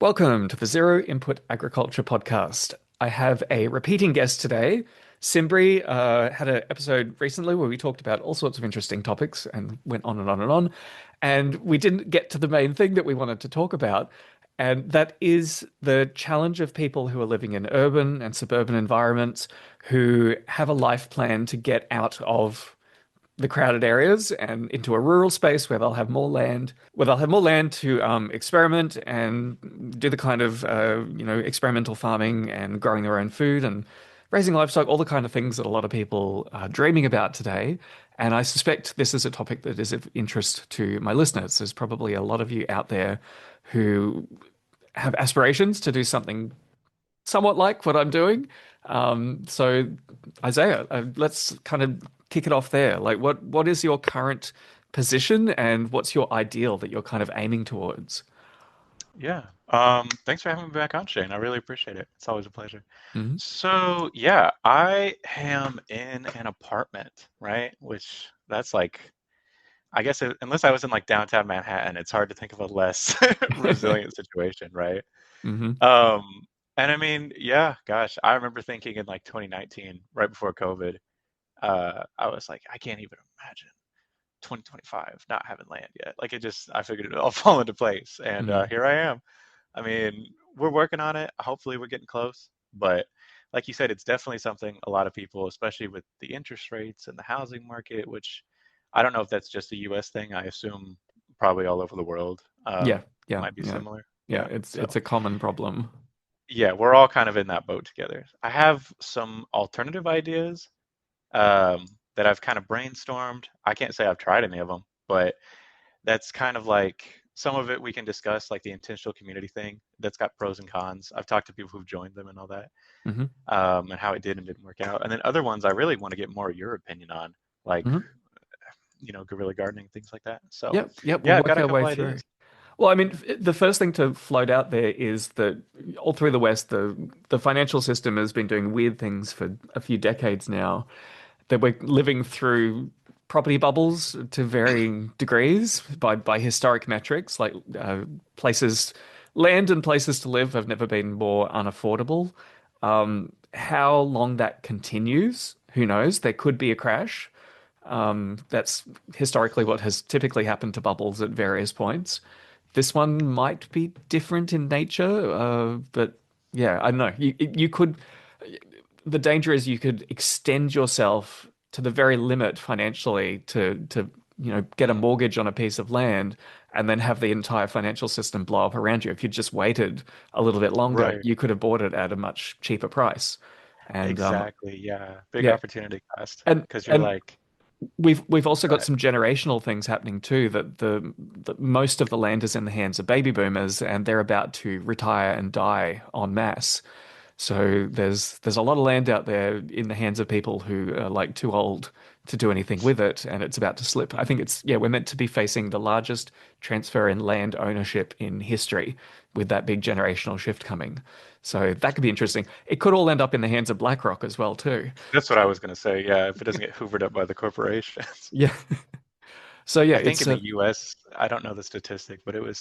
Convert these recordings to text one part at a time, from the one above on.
Welcome to the Zero Input Agriculture Podcast. I have a repeating guest today. Cimbri had an episode recently where we talked about all sorts of interesting topics and went on and on and on. And we didn't get to the main thing that we wanted to talk about. And that is the challenge of people who are living in urban and suburban environments who have a life plan to get out of the crowded areas and into a rural space where they'll have more land, to experiment and do the kind of experimental farming and growing their own food and raising livestock, all the kind of things that a lot of people are dreaming about today. And I suspect this is a topic that is of interest to my listeners. There's probably a lot of you out there who have aspirations to do something somewhat like what I'm doing. So Isaiah, let's kind of kick it off there. Like, what is your current position, and what's your ideal that you're kind of aiming towards? Yeah. Thanks for having me back on, Shane. I really appreciate it. It's always a pleasure. Hmm. So, yeah, I am in an apartment, right? Which that's like, unless I was in like downtown Manhattan, it's hard to think of a less resilient situation, right? Hmm. Um, and I mean, yeah, gosh, I remember thinking in like 2019, right before COVID, I was like, I can't even imagine 2025 not having land yet. Like I figured it all fall into place, and Hmm. here I am. I mean, we're working on it. Hopefully, we're getting close. But like you said, it's definitely something a lot of people, especially with the interest rates and the housing market, which I don't know if that's just a US thing. I assume probably all over the world Yeah, yeah, might be yeah, similar. yeah. Yeah. It's So, a common problem. yeah, we're all kind of in that boat together. I have some alternative ideas um, that I've kind of brainstormed. I can't say I've tried any of them, but that's kind of like some of it we can discuss, like the intentional community thing. That's got pros and cons. I've talked to people who've joined them and all that, Hmm. and how it did and didn't work out. And then other ones I really want to get more of your opinion on, like, Hmm. guerrilla gardening, things like that. So, Yep, yep. We'll yeah, I've got work a our way couple through. ideas. Well, I mean, the first thing to float out there is that all through the West, the financial system has been doing weird things for a few decades now. That we're living through property bubbles to varying degrees by historic metrics, like places, land and places to live have never been more unaffordable. How long that continues, who knows? There could be a crash. That's historically what has typically happened to bubbles at various points. This one might be different in nature, but yeah, I don't know. You could. The danger is you could extend yourself to the very limit financially to get a Mm, mortgage on a piece of land and then have the entire financial system blow up around you. If you just waited a little bit longer, right. you could have bought it at a much cheaper price. And Exactly. Yeah. Big yeah, opportunity cost and because you're and like, we've also go got ahead. some generational things happening too, that the most of the land is in the hands of baby boomers and they're about to retire and die en masse. So there's a lot of land out there in the hands of people who are like too old to do anything with it, and it's about to slip. I think it's, yeah, we're meant to be facing the largest transfer in land ownership in history with that big generational shift coming. So that could be interesting. It could all end up in the hands of BlackRock as well too. That's what I was going to say. Yeah. If it doesn't get hoovered up by the corporations. Yeah. So yeah, I think it's in the a US, I don't know the statistic, but it was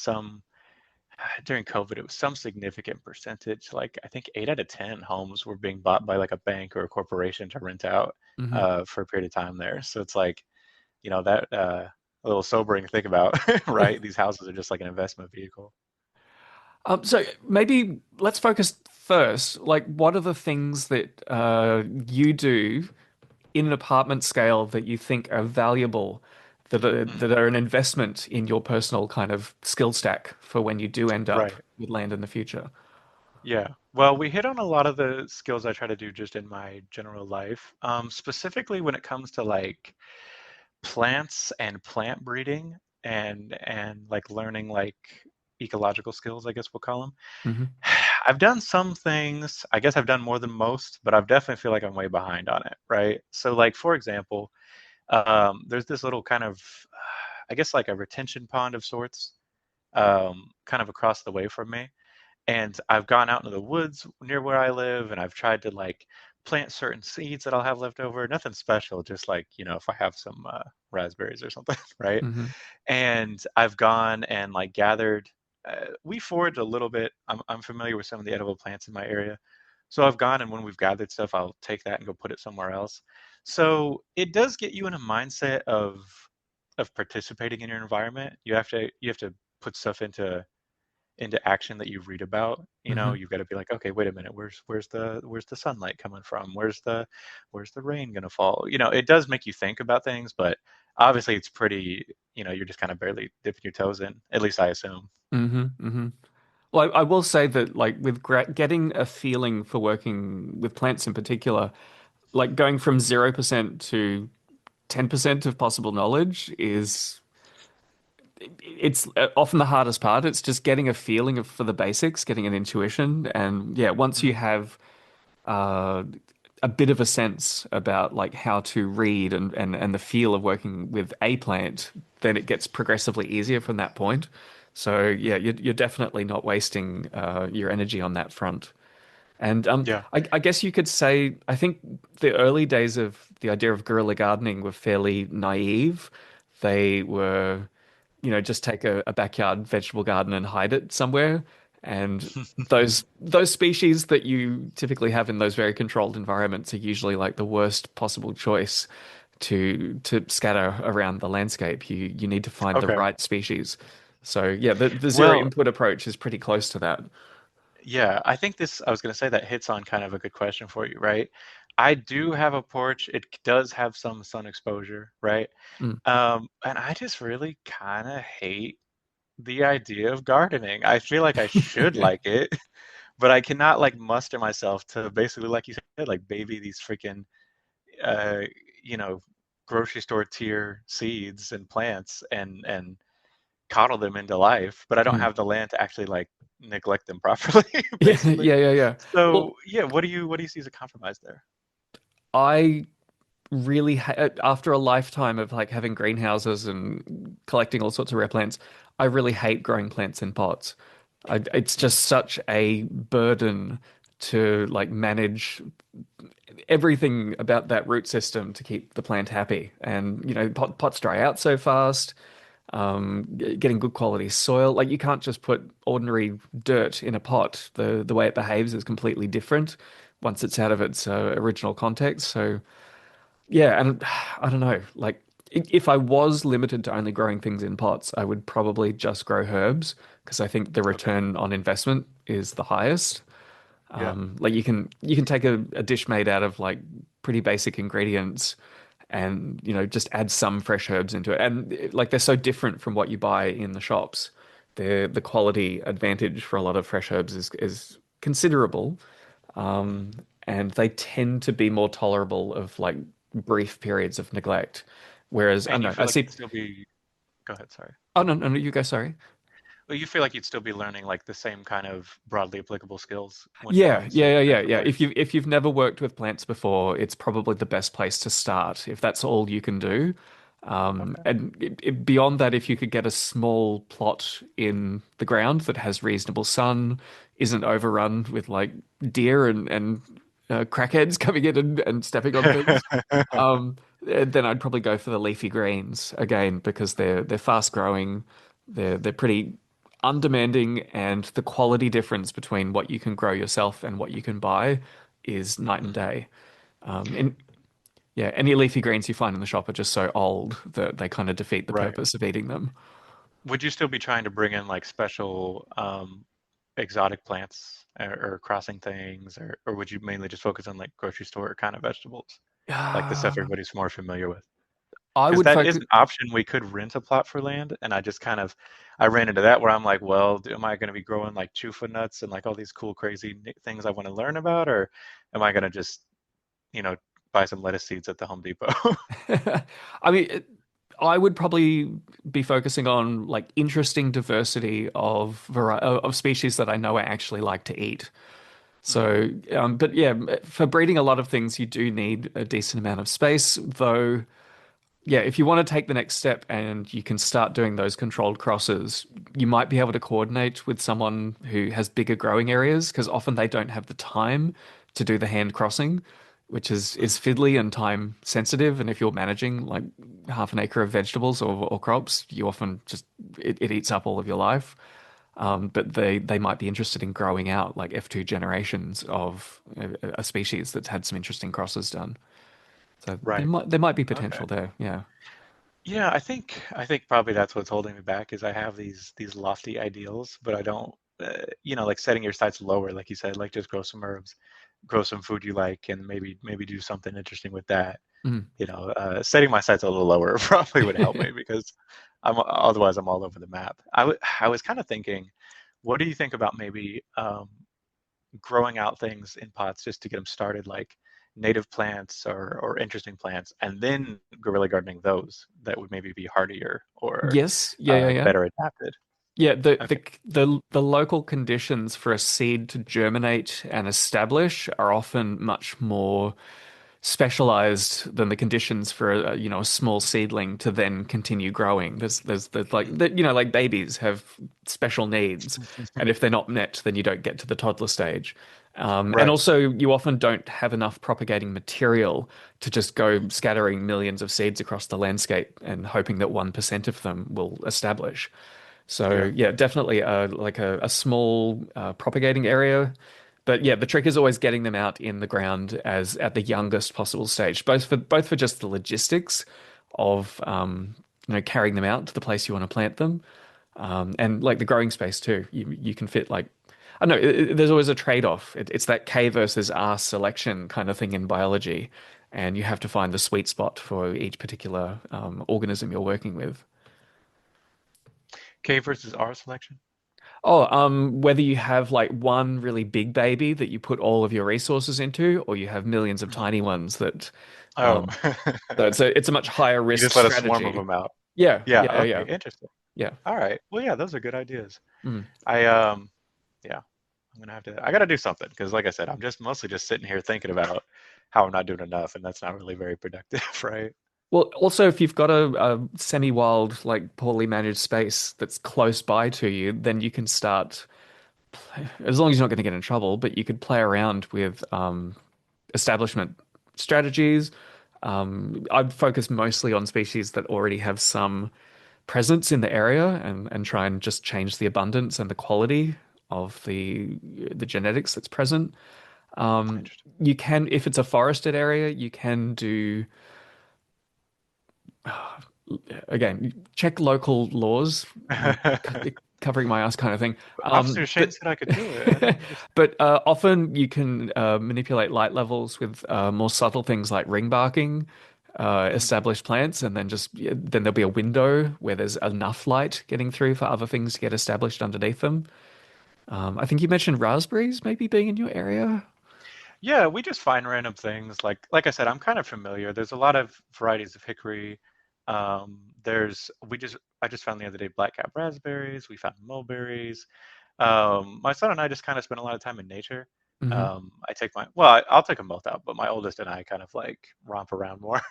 during COVID, it was some significant percentage. Like I think 8 out of 10 homes were being bought by like a bank or a corporation to rent out mhm. for a period of time there. So it's like, that a little sobering to think about, right? These houses are just like an investment vehicle. So maybe let's focus first. Like, what are the things that you do in an apartment scale that you think are valuable, Mm, that are an investment in your personal kind of skill stack for when you do end up right. with land in the future? Yeah. Well, we hit on a lot of the skills I try to do just in my general life. Specifically when it comes to like plants and plant breeding and like learning like ecological skills, I guess we'll call them. Hmm. I've done some things. I guess I've done more than most, but I definitely feel like I'm way behind on it, right? So like for example, there's this little kind of I guess like a retention pond of sorts, kind of across the way from me. And I've gone out into the woods near where I live and I've tried to like plant certain seeds that I'll have left over. Nothing special, just like, if I have some raspberries or something, right? Hmm. And I've gone and like gathered. we forage a little bit. I'm familiar with some of the edible plants in my area. So I've gone and when we've gathered stuff, I'll take that and go put it somewhere else. So it does get you in a mindset of participating in your environment. You have to put stuff into action that you read about. You know, Hmm. you've got to be like, okay, wait a minute, where's the sunlight coming from? Where's the rain gonna fall? You know, it does make you think about things, but obviously it's pretty, you're just kind of barely dipping your toes in. At least I assume. Hmm. Well, I will say that, like, with getting a feeling for working with plants in particular, like going from 0% to 10% of possible knowledge is it's often the hardest part. It's just getting a feeling for the basics, getting an intuition, and yeah, once you Mhm. have uh, a bit of a sense about like how to read and the feel of working with a plant, then it gets progressively easier from that point. So yeah, you're definitely not wasting your energy on that front. And Yeah. I guess you could say I think the early days of the idea of guerrilla gardening were fairly naive. They were, just take a backyard vegetable garden and hide it somewhere. And those species that you typically have in those very controlled environments are usually like the worst possible choice to scatter around the landscape. You need to find the Okay. right species. So yeah, the zero Well, input approach is pretty close to that. yeah, I think I was going to say that hits on kind of a good question for you, right? I do have a porch. It does have some sun exposure, right? Mm. And I just really kind of hate the idea of gardening. I feel like I should like it, but I cannot like muster myself to basically, like you said, like baby these freaking, uh, you know, grocery store tier seeds and plants and coddle them into life. But I don't Mm. have the land to actually like neglect them properly, Yeah, basically. yeah, yeah, yeah. So Well, yeah, what do you see as a compromise there? I really after a lifetime of like having greenhouses and collecting all sorts of rare plants, I really hate growing plants in pots. It's Mm, just such a burden to like manage everything about that root system to keep the plant happy. And pots dry out so fast. Getting good quality soil, like you can't just put ordinary dirt in a pot. The way it behaves is completely different once it's out of its original context. So. Yeah, and I don't know, like if I was limited to only growing things in pots, I would probably just grow herbs because I think the okay. return on investment is the highest. Yeah. Like you can take a dish made out of like pretty basic ingredients and just add some fresh herbs into it. And like they're so different from what you buy in the shops. The quality advantage for a lot of fresh herbs is considerable. Mm. Um, and they tend to be more tolerable of like brief periods of neglect. Whereas I don't And you know, I feel like you'd see. still be, go ahead, sorry. Oh no, no, no, you go. Sorry. Well, you feel like you'd still be learning like the same kind of broadly applicable skills when Yeah, going yeah, to yeah, yeah, different yeah. If plants. you've never worked with plants before, it's probably the best place to start if that's all you can do. Okay. And beyond that, if you could get a small plot in the ground that has reasonable sun, isn't overrun with like deer and crackheads coming in and stepping on things, then I'd probably go for the leafy greens again because they're fast growing, they're pretty undemanding, and the quality difference between what you can grow yourself and what you can buy is night and Mhm. day. And yeah, any leafy greens you find in the shop are just so old that they kind of defeat the Right. purpose of eating them. Would you still be trying to bring in like special exotic plants or crossing things, or would you mainly just focus on like grocery store kind of vegetables, like the stuff Uh, everybody's more familiar with? I Because would that is focus. an option. We could rent a plot for land, and I ran into that where I'm like, well, am I going to be growing like chufa nuts and like all these cool, crazy things I want to learn about, or am I going to just, you know, buy some lettuce seeds at the Home Depot? I mean, I would probably be focusing on like interesting diversity of species that I know I actually like to eat. Mhm. So, but yeah, for breeding a lot of things, you do need a decent amount of space, though. Yeah, if you want to take the next step and you can start doing those controlled crosses, you might be able to coordinate with someone who has bigger growing areas because often they don't have the time to do the hand crossing, which is Mhm. fiddly and time sensitive. And if you're managing like half an acre of vegetables or crops, you often just it eats up all of your life. but they might be interested in growing out like F2 generations of a species that's had some interesting crosses done. So Right. there might be Okay. potential there. Yeah. Yeah, I think probably that's what's holding me back is I have these lofty ideals, but I don't, like setting your sights lower, like you said, like just grow some herbs, grow some food you like, and maybe do something interesting with that. Mm. Setting my sights a little lower probably would help me because otherwise I'm all over the map. I was kind of thinking, what do you think about maybe growing out things in pots just to get them started, like native plants or interesting plants, and then guerrilla gardening those that would maybe be hardier or Yes. Yeah. Yeah. Yeah. better adapted. Yeah, Okay. the local conditions for a seed to germinate and establish are often much more specialized than the conditions for a small seedling to then continue growing. There's like Mm. like babies have special needs, and if they're not met, then you don't get to the toddler stage. And Right. also, you often don't have enough propagating material to just go scattering millions of seeds across the landscape and hoping that 1% of them will establish. Yeah. So yeah, definitely like a small propagating area. But yeah, the trick is always getting them out in the ground as at the youngest possible stage, both for just the logistics of carrying them out to the place you want to plant them, and like the growing space too. You can fit like I don't know. There's always a trade-off. It's that K versus R selection kind of thing in biology, and you have to find the sweet spot for each particular organism you're working with. K versus R selection. Oh, whether you have like one really big baby that you put all of your resources into, or you have millions of Mhm. tiny ones that, Oh, um, so it's a much higher you risk just let a swarm of strategy. them out. Yeah, Yeah. yeah, Okay. yeah, Interesting. yeah. All right. Well, yeah, those are good ideas. Mm. I yeah, I'm gonna have to. I gotta do something because, like I said, I'm just mostly just sitting here thinking about how I'm not doing enough, and that's not really very productive, right? Well, also, if you've got a semi-wild, like poorly managed space that's close by to you, then you can start, as long as you're not going to get in trouble, but you could play around with establishment strategies. I'd focus mostly on species that already have some presence in the area and try and just change the abundance and the quality of the genetics that's present. Interesting. You can, if it's a forested area, you can do again check local laws. Covering my ass kind of thing. Officer Shane But said I could do it. I don't understand. but often you can manipulate light levels with more subtle things like ring barking, Mm. establish plants, and then just yeah, then there'll be a window where there's enough light getting through for other things to get established underneath them. I think you mentioned raspberries maybe being in your area. Yeah, we just find random things. Like I said, I'm kind of familiar. There's a lot of varieties of hickory. There's we just I just found the other day black cap raspberries. We found mulberries. My son and I just kind of spend a lot of time in nature. Hmm. I take my well, I'll take them both out, but my oldest and I kind of like romp around more.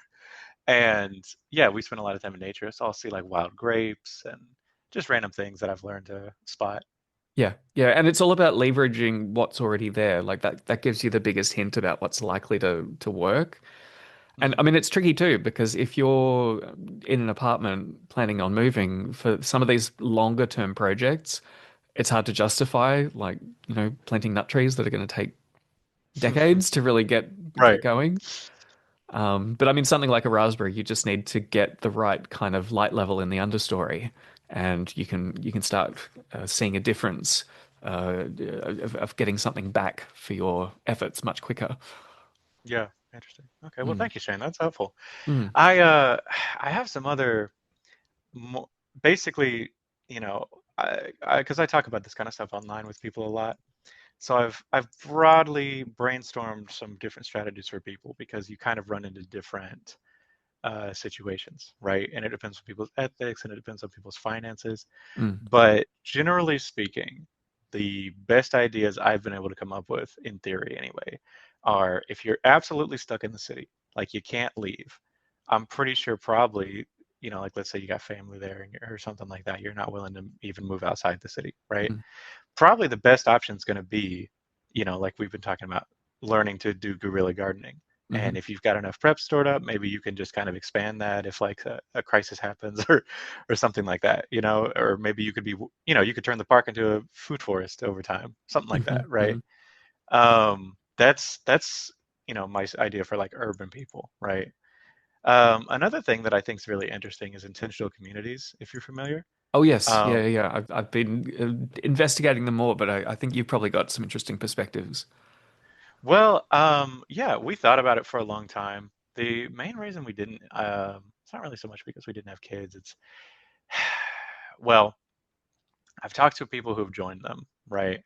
And yeah, we spend a lot of time in nature, so I'll see like wild grapes and just random things that I've learned to spot. Yeah, yeah, and it's all about leveraging what's already there. Like that gives you the biggest hint about what's likely to work. And I Hmm. mean, it's tricky too, because if you're in an apartment planning on moving for some of these longer term projects, it's hard to justify, like, planting nut trees that are going to take decades to really get Right. going. But I mean, something like a raspberry, you just need to get the right kind of light level in the understory, and you can start seeing a difference of getting something back for your efforts much quicker. Yeah. Interesting. Okay. Well, Mm, thank you, Shane. That's helpful. mm, I uh I have some other mo basically, you know, because I talk about this kind of stuff online with people a lot. So I've broadly brainstormed some different strategies for people because you kind of run into different situations, right? And it depends on people's ethics and it depends on people's finances. mm, But generally speaking, the best ideas I've been able to come up with, in theory anyway, are if you're absolutely stuck in the city, like you can't leave, I'm pretty sure probably, like let's say you got family there or something like that, you're not willing to even move outside the city, right? mm. Probably the best option is going to be, like we've been talking about, learning to do guerrilla gardening. Hmm. And if you've got enough prep stored up, maybe you can just kind of expand that if like a crisis happens or something like that, or maybe you could be, you could turn the park into a food forest over time, something like Hmm. that, right? Hmm. That's my idea for like urban people, right? Another thing that I think is really interesting is intentional communities, if you're familiar. Oh yes, yeah, Um, yeah, yeah. I've been investigating them more, but I think you've probably got some interesting perspectives. yeah, we thought about it for a long time. The main reason we didn't, it's not really so much because we didn't have kids. It's, well, I've talked to people who've joined them, right?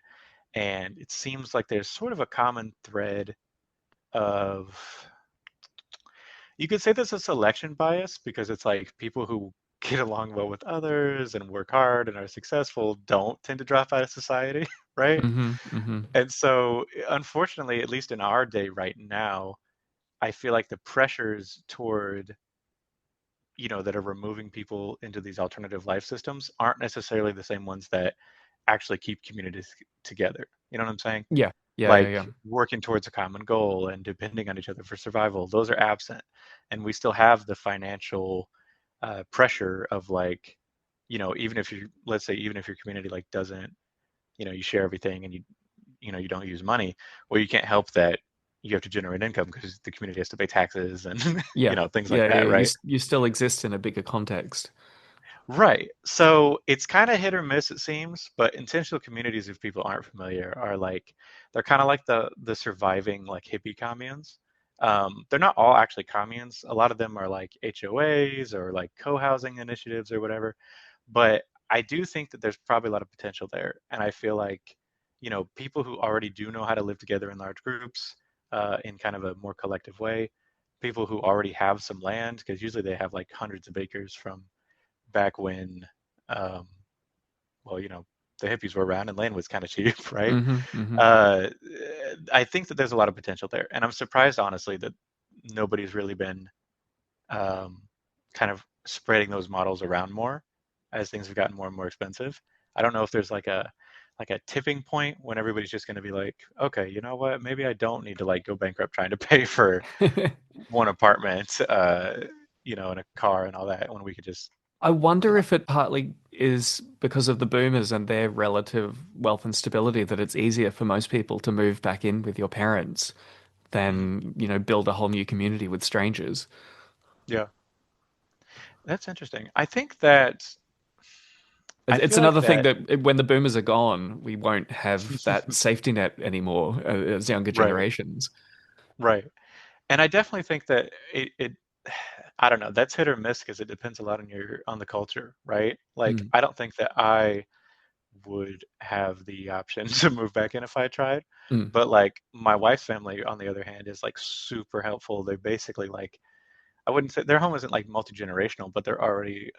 And it seems like there's sort of a common thread of, you could say there's a selection bias because it's like people who get along well with others and work hard and are successful don't tend to drop out of society, right? Hmm. Hmm. And so, unfortunately, at least in our day right now, I feel like the pressures toward, that are removing people into these alternative life systems aren't necessarily the same ones that actually keep communities together. You know what I'm saying? Yeah, yeah, yeah, Like yeah. working towards a common goal and depending on each other for survival, those are absent. And we still have the financial pressure of like, even if you, let's say, even if your community like doesn't, you share everything and you don't use money, well, you can't help that you have to generate income because the community has to pay taxes and Yeah, things like yeah, yeah. that, right? You still exist in a bigger context. Right. So it's kind of hit or miss, it seems, but intentional communities, if people aren't familiar, are like they're kind of like the surviving like hippie communes. They're not all actually communes. A lot of them are like HOAs or like co-housing initiatives or whatever. But I do think that there's probably a lot of potential there, and I feel like people who already do know how to live together in large groups, in kind of a more collective way, people who already have some land, because usually they have like hundreds of acres from back when, um, well, the hippies were around and land was kind of cheap, right? Hmm. Hmm. Uh, I think that there's a lot of potential there, and I'm surprised, honestly, that nobody's really been um, kind of spreading those models around more as things have gotten more and more expensive. I don't know if there's like a tipping point when everybody's just going to be like, okay, you know what? Maybe I don't need to like go bankrupt trying to pay for one apartment, and a car and all that when we could just, I you wonder know. if it partly is because of the boomers and their relative wealth and stability that it's easier for most people to move back in with your parents Mhm. than, build a whole new community with strangers. Yeah. That's interesting. I It's feel like another thing that, that when the boomers are gone, we won't have that safety net anymore as younger right, generations. right. And I definitely think that it I don't know, that's hit or miss because it depends a lot on the culture, right? Like Mm, I don't think that I would have the option to move back in if I tried. mm, But like my wife's family, on the other hand, is like super helpful. They basically like I wouldn't say their home isn't like multi-generational, but they're already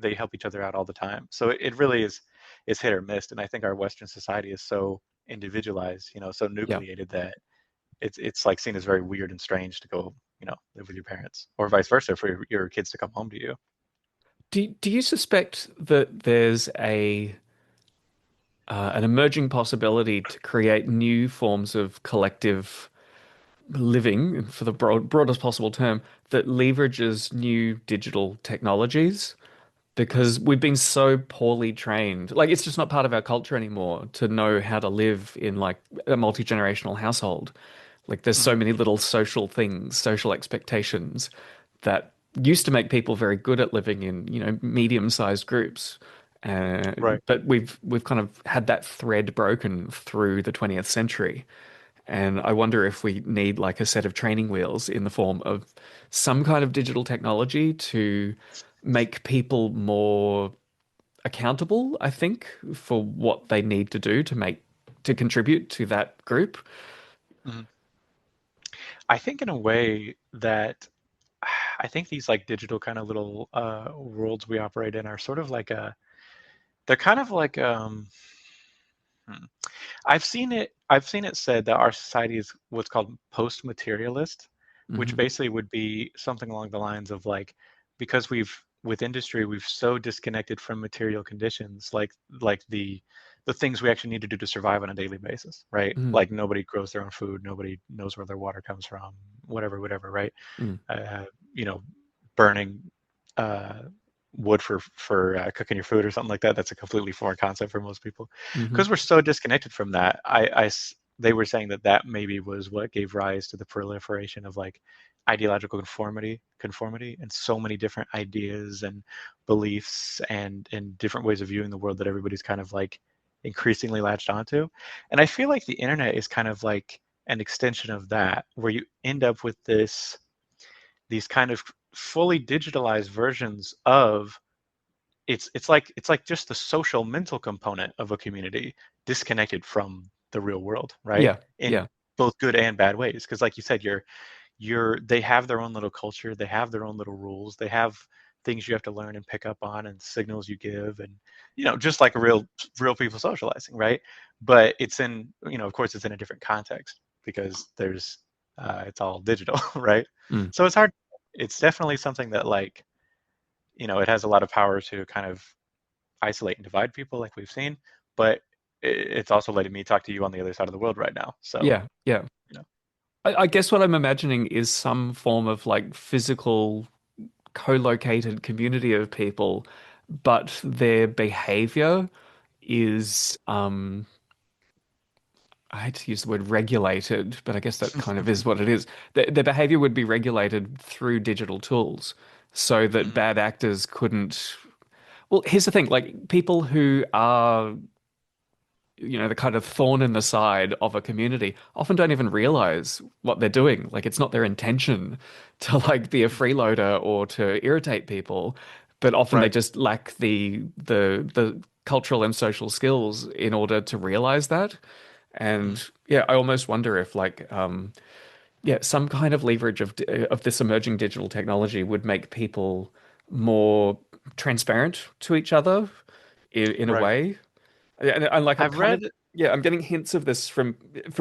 they help each other out all the time. So it really is hit or miss. And I think our Western society is so individualized, so yeah. nucleated that it's like seen as very weird and strange to go, live with your parents, or vice versa for your kids to come home to you. Do you suspect that there's an emerging possibility to create new forms of collective living, for the broadest possible term, that leverages new digital technologies? Mm, Because we've been so poorly trained. Like, it's just not part of our culture anymore to know how to live in like a multi-generational household. Like, there's so mhm, many little social things, social expectations that used to make people very good at living in, medium-sized groups. right. But we've kind of had that thread broken through the 20th century. And I wonder if we need like a set of training wheels in the form of some kind of digital technology to make people more accountable, I think, for what they need to do to contribute to that group. Mhm. I think in a way that I think these like digital kind of little worlds we operate in are sort of like they're kind of like hmm, I've seen it said that our society is what's called post-materialist, which Hmm. basically would be something along the lines of like, because with industry we've so disconnected from material conditions like the the things we actually need to do to survive on a daily basis, right? Mm, Like nobody grows their own food, nobody knows where their water comes from, whatever, right? mm, Uh, you know, burning uh, wood for cooking your food or something like that. That's a completely foreign concept for most people hmm because we're so disconnected from that. They were saying that that maybe was what gave rise to the proliferation of like ideological conformity, and so many different ideas and beliefs and different ways of viewing the world that everybody's kind of like increasingly latched onto. And I feel like the internet is kind of like an extension of that, where you end up with these kind of fully digitalized versions of it's like just the social mental component of a community disconnected from the real world, right? yeah, In yeah. both good and bad ways. Because like you said, they have their own little culture, they have their own little rules, they have things you have to learn and pick up on and signals you give, and just like real people socializing, right? But it's in, of course it's in a different context because there's it's all digital, right? Mm. So it's hard. It's definitely something that like, it has a lot of power to kind of isolate and divide people like we've seen, but it's also letting me talk to you on the other side of the world right now. So, Yeah, yeah. you know, I guess what I'm imagining is some form of like physical co-located community of people, but their behavior is I hate to use the word regulated, but I guess that kind of is what it is. Their behavior would be regulated through digital tools so that mm, bad actors couldn't. Well, here's the thing, like people who are, the kind of thorn in the side of a community often don't even realize what they're doing. Like it's not their intention to like be a freeloader or to irritate people, but often they right. just lack the cultural and social skills in order to realize that. Mm, And yeah, I almost wonder if like yeah, some kind of leverage of this emerging digital technology would make people more transparent to each other in a right. way. And like I'm I've kind of read, yeah, I'm getting hints of this from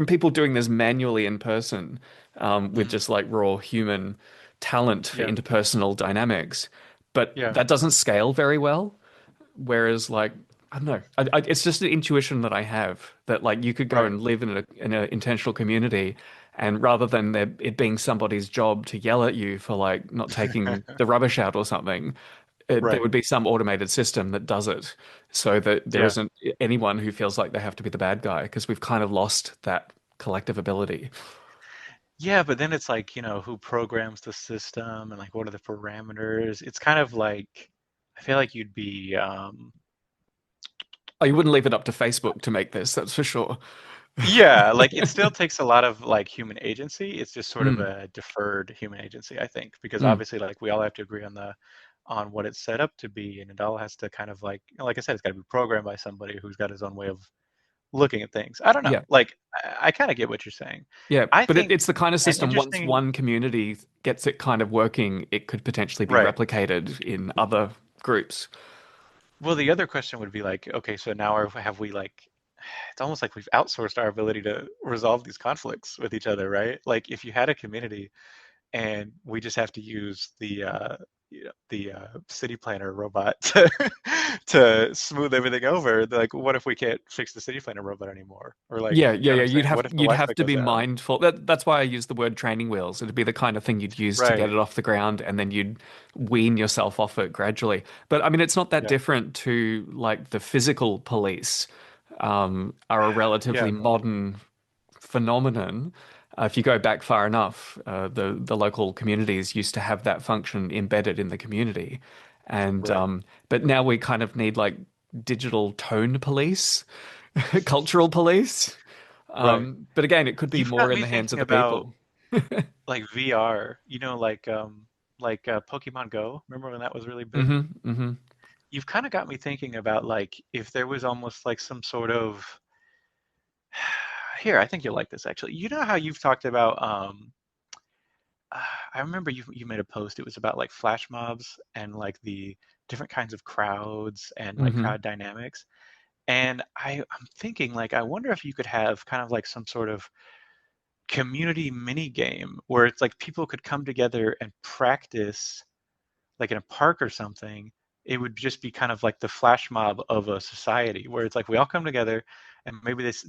people doing this manually in person, with mm, just like raw human talent for yeah, interpersonal dynamics. But yeah, that doesn't scale very well. Whereas, like, I don't know, it's just an intuition that I have that like you could go right. and live in an intentional community, and rather than it being somebody's job to yell at you for like not taking the rubbish out or something, there Right. would be some automated system that does it, so that there Yeah. isn't anyone who feels like they have to be the bad guy because we've kind of lost that collective ability. Yeah, but then it's like, who programs the system and like what are the parameters? It's kind of like I feel like you'd be Oh, you wouldn't leave it up to Facebook to make this, that's for sure. yeah, like it still takes a lot of like human agency. It's just sort of Mm, a deferred human agency, I think, because mm, obviously like we all have to agree on what it's set up to be, and it all has to kind of like I said, it's got to be programmed by somebody who's got his own way of looking at things. I don't know. yeah. Like I kind of get what you're saying. Yeah, I but think it's the kind of an system, once interesting one community gets it kind of working, it could potentially be right. replicated in other groups. Well, the other question would be like, okay, so now have we like it's almost like we've outsourced our ability to resolve these conflicts with each other, right? Like if you had a community and we just have to use the city planner robot to smooth everything over. Like, what if we can't fix the city planner robot anymore? Or like, Yeah, you yeah, know what yeah. I'm You'd saying? have What if the you'd Wi-Fi have to goes be out? mindful. That's why I use the word training wheels. It'd be the kind of thing you'd use to get Right. it off the ground, and then you'd wean yourself off it gradually. But I mean, it's not that Yeah. different to like the physical police, are a relatively Yeah. modern phenomenon. If you go back far enough, the local communities used to have that function embedded in the community, and Right. but now we kind of need like digital tone police, cultural police. Right. But again, it could be You've more got in me the hands of thinking the about people. like VR, like Pokemon Go. Remember when that was really big? Hmm hmm You've kind of got me thinking about like if there was almost like some sort of here, I think you'll like this actually. You know how you've talked about I remember you made a post. It was about like flash mobs and like the different kinds of crowds and like hmm crowd dynamics. And I'm thinking like I wonder if you could have kind of like some sort of community mini game where it's like people could come together and practice like in a park or something. it would just be kind of like the flash mob of a society where it's like we all come together, and maybe this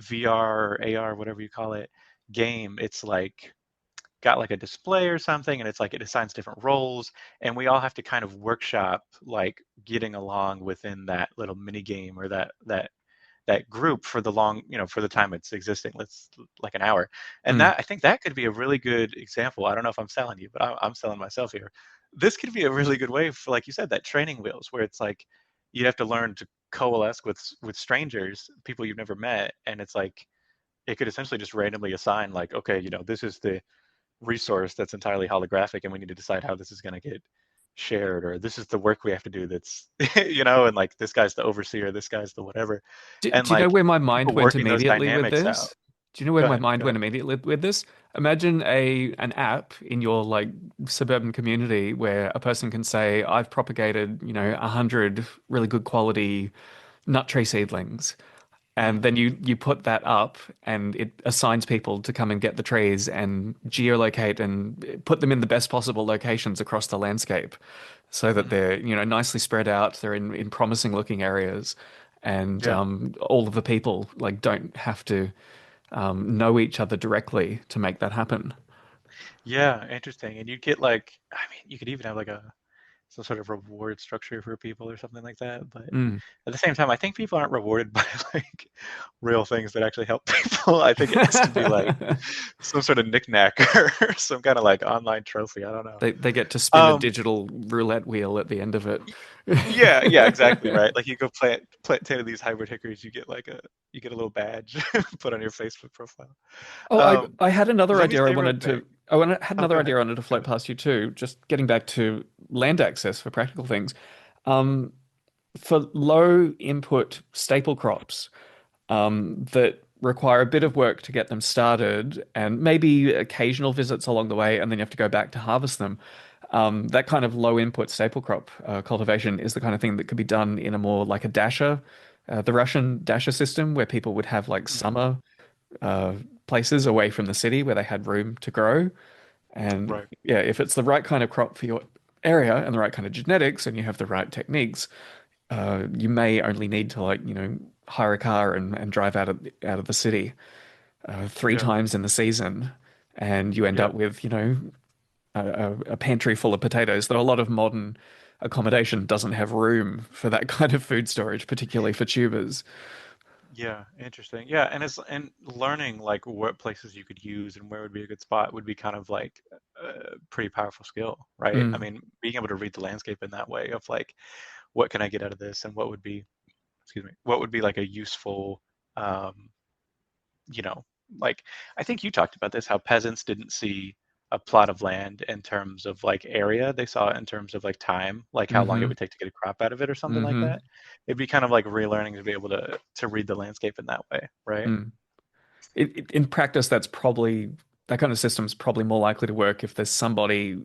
VR or AR, whatever you call it, game, it's like got like a display or something, and it's like it assigns different roles, and we all have to kind of workshop like getting along within that little mini game or that group for the long, for the time it's existing. Let's like an hour, and Mm. that I think that could be a really good example. I don't know if I'm selling you, but I'm selling myself here. This could be a really good way for, like you said, that training wheels, where it's like you have to learn to coalesce with strangers, people you've never met, and it's like it could essentially just randomly assign like, okay, this is the resource that's entirely holographic, and we need to decide how this is going to get shared, or this is the work we have to do that's and like this guy's the overseer, this guy's the whatever, and Do you know like where my mind people went working those immediately with dynamics out. this? Do you know where Go my ahead, mind go went ahead. immediately with this? Imagine an app in your like suburban community where a person can say, I've propagated, 100 really good quality nut tree seedlings. And Mm, then you put that up and it assigns people to come and get the trees and geolocate and put them in the best possible locations across the landscape so that hmm. they're, nicely spread out. They're in promising looking areas. And Yeah, all of the people like don't have to know each other directly to make that happen. yeah, interesting. And you get like, I mean, you could even have like a some sort of reward structure for people or something like that. But Mm. at the same time, I think people aren't rewarded by like real things that actually help people. I think it has to be like some sort of knickknack or some kind of like online trophy. I don't know. They get to spin a Um, digital roulette wheel at the end of it. yeah, yeah, exactly, right. Like you go plant 10 of these hybrid hickories, you get a little badge put on your Facebook profile. Oh, Um, I had another Let me idea I say real wanted quick. to had Oh, another go ahead. idea I wanted to Go float ahead. past you too. Just getting back to land access for practical things. Um, for low input staple crops that require a bit of work to get them started and maybe occasional visits along the way, and then you have to go back to harvest them. That kind of low input staple crop cultivation is the kind of thing that could be done in a more like a dasher, the Russian dasher system, where people would have like Hmm. summer uh, places away from the city where they had room to grow. And Right. yeah, if it's the right kind of crop for your area and the right kind of genetics and you have the right techniques, you may only need to like, hire a car and drive out of the city three Yeah. times in the season, and you end Yeah. up with, a pantry full of potatoes, though a lot of modern accommodation doesn't have room for that kind of food storage, particularly for tubers. Yeah. Interesting. Yeah. And learning like what places you could use and where would be a good spot would be kind of like a pretty powerful skill, right? I Mm, mean, being able to read the landscape in that way of like, what can I get out of this, and what would be, excuse me, what would be like a useful, um, you know, like I think you talked about this, how peasants didn't see a plot of land in terms of like area. They saw it in terms of like time, like how long it mm-hmm, would take to get a crop out of it or something like mm-hmm, that. It'd be kind of like relearning to be able to read the landscape in that way, right? mm. In practice, that kind of system's probably more likely to work if there's somebody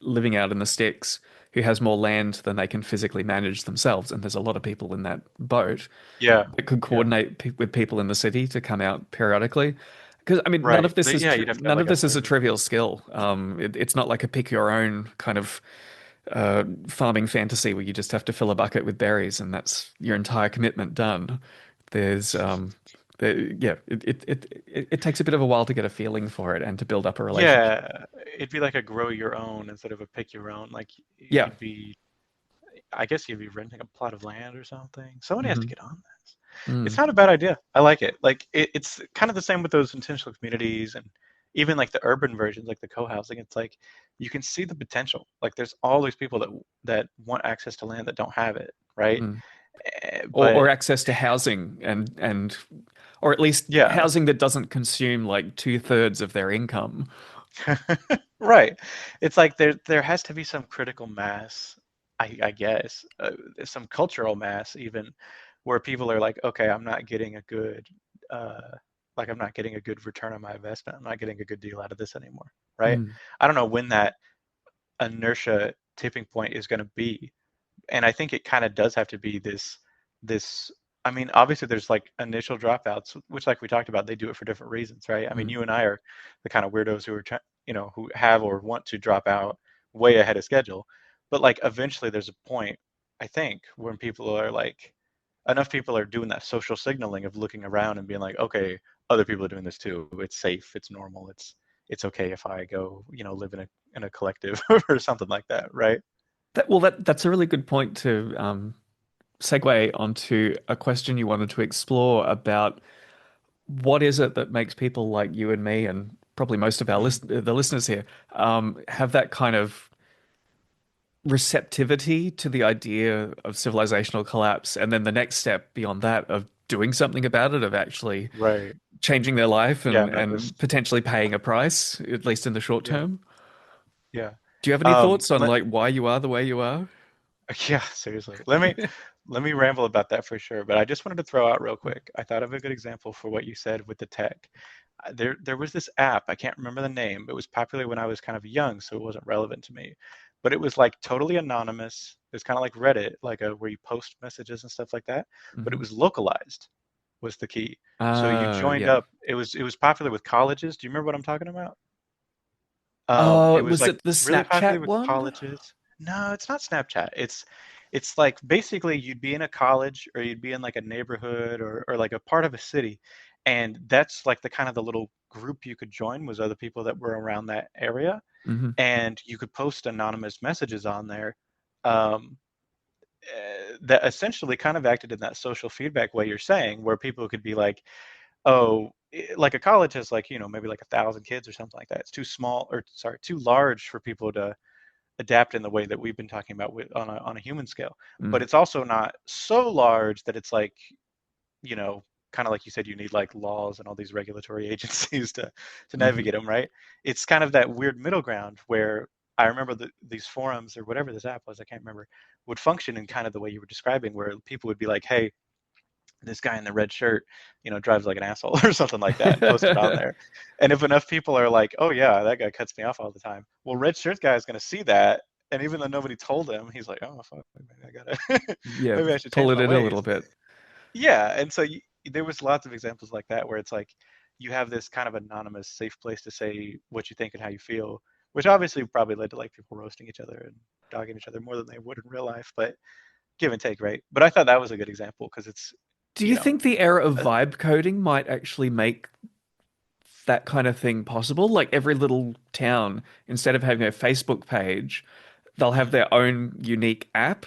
living out in the sticks who has more land than they can physically manage themselves, and there's a lot of people in that boat Yeah, that could yeah, coordinate with people in the city to come out periodically. Because I mean, right. Yeah, you'd have to have none of like a this is a herd. trivial skill. It's not like a pick your own kind of farming fantasy where you just have to fill a bucket with berries and that's your entire commitment done. There's yeah, it takes a bit of a while to get a feeling for it and to build up a relationship. Yeah, it'd be like a grow your own instead of a pick your own. Like Yeah. you'd be, I guess you'd be renting a plot of land or something. Somebody has to Hmm. get on this. It's Mm. not a bad idea. I like it. Like it's kind of the same with those intentional communities and even like the urban versions, like the co-housing. It's like you can see the potential. Like there's all these people that want access to land that don't have it, right? Mm. Or But access to housing or at least yeah, housing that doesn't consume like two-thirds of their income. right. It's like there has to be some critical mass, I guess, some cultural mass even, where people are like, okay, I'm not getting a good, uh, like I'm not getting a good return on my investment. I'm not getting a good deal out of this anymore, right? Mm. I don't know when that inertia tipping point is going to be, and I think it kind of does have to be this. I mean, obviously there's like initial dropouts, which like we talked about, they do it for different reasons, right? I mean, Mm. you and I are the kind of weirdos who are who have or want to drop out way ahead of schedule. But like eventually there's a point, I think, when people are like, enough people are doing that social signaling of looking around and being like, okay, other people are doing this too. It's safe. It's normal. It's okay if I go, live in a collective or something like that, right? That's a really good point to segue onto a question you wanted to explore about what is it that makes people like you and me and probably most of Hmm. the listeners here have that kind of receptivity to the idea of civilizational collapse, and then the next step beyond that of doing something about it, of actually Right. changing their life Yeah, and not just, potentially paying a price, at least in the short yeah, term. yeah. Do you have any thoughts on Let like why you are the way you are? Yeah, seriously. Let me ramble about that for sure. But I just wanted to throw out real quick. I thought of a good example for what you said with the tech. There was this app. I can't remember the name. It was popular when I was kind of young, so it wasn't relevant to me. But it was like totally anonymous. It was kind of like Reddit, like where you post messages and stuff like that. But it Hmm. was localized was the key. So you joined Yeah. up. It was popular with colleges. Do you remember what I'm talking about? Oh, It was was like it the really popular Snapchat with one? colleges. No, it's not Snapchat. It's like basically you'd be in a college or you'd be in like a neighborhood or like a part of a city, and that's like the kind of the little group you could join was other people that were around that area, Hmm. and you could post anonymous messages on there. Um, that essentially kind of acted in that social feedback way you're saying, where people could be like, oh, like a college has like, maybe like 1,000 kids or something like that. It's too small, or sorry, too large for people to adapt in the way that we've been talking about on a human scale. But Mm. it's also not so large that it's like, you know, kind of like you said, you need like laws and all these regulatory agencies to Hmm. navigate them, right? It's kind of that weird middle ground where I remember these forums or whatever this app was, I can't remember, would function in kind of the way you were describing, where people would be like, hey, this guy in the red shirt, drives like an asshole or something like that and post it on there. And if enough people are like, oh yeah, that guy cuts me off all the time. Well, red shirt guy is going to see that. And even though nobody told him, he's like, oh, fuck, maybe I gotta, Yeah, maybe I should pull change it my in a little ways. bit. Yeah. And so there was lots of examples like that where it's like, you have this kind of anonymous, safe place to say what you think and how you feel, which obviously probably led to like people roasting each other and dogging each other more than they would in real life, but give and take, right? But I thought that was a good example because it's, Do you you know, think the era of uh, vibe coding might actually make that kind of thing possible? Like every little town, instead of having a Facebook page, they'll have mm, their own unique app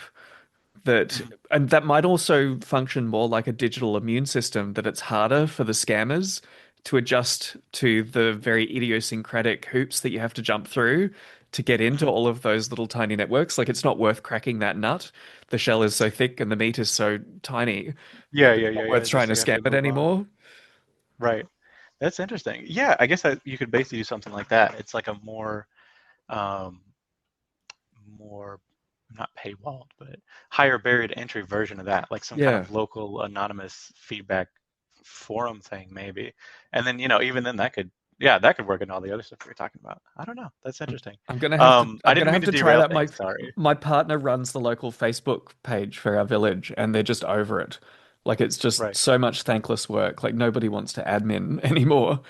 that, mhm. and that might also function more like a digital immune system, that it's harder for the scammers to adjust to the very idiosyncratic hoops that you have to jump through to get into Mhm. all of those little tiny networks. Like it's not worth cracking that nut. The shell is so thick and the meat is so tiny. Yeah, It's yeah, not yeah, worth yeah. trying Just to so you have scam to it move on. anymore. Right. That's interesting. Yeah, I guess that you could basically do something like that. It's like a um, more not paywalled, but higher barrier to entry version of that, like some kind Yeah. of local anonymous feedback forum thing, maybe. And then, even then yeah, that could work in all the other stuff we were talking about. I don't know. That's I'm, interesting. I'm gonna have to I I'm didn't gonna mean have to to try derail that. things. Sorry. My partner runs the local Facebook page for our village and they're just over it. Like it's just Right. so much thankless work. Like nobody wants to admin anymore.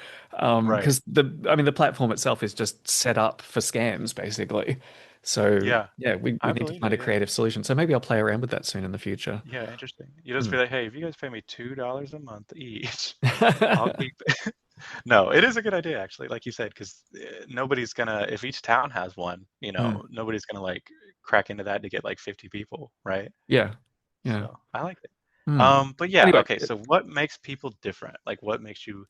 Right. Because the platform itself is just set up for scams basically. So Yeah. yeah, we I need to believe it. find a Yeah. creative solution. So maybe I'll play around with that soon in the future. Yeah. Interesting. You just Hmm. be like, hey, if you guys pay me $2 a month each, I'll keep. No, it is a good idea actually, like you said, because nobody's gonna. If each town has one, Hmm. nobody's gonna like crack into that to get like 50 people, right? Yeah. Yeah. So I like it. Hmm. But yeah, Anyway. okay. So what makes people different? Like, what makes you?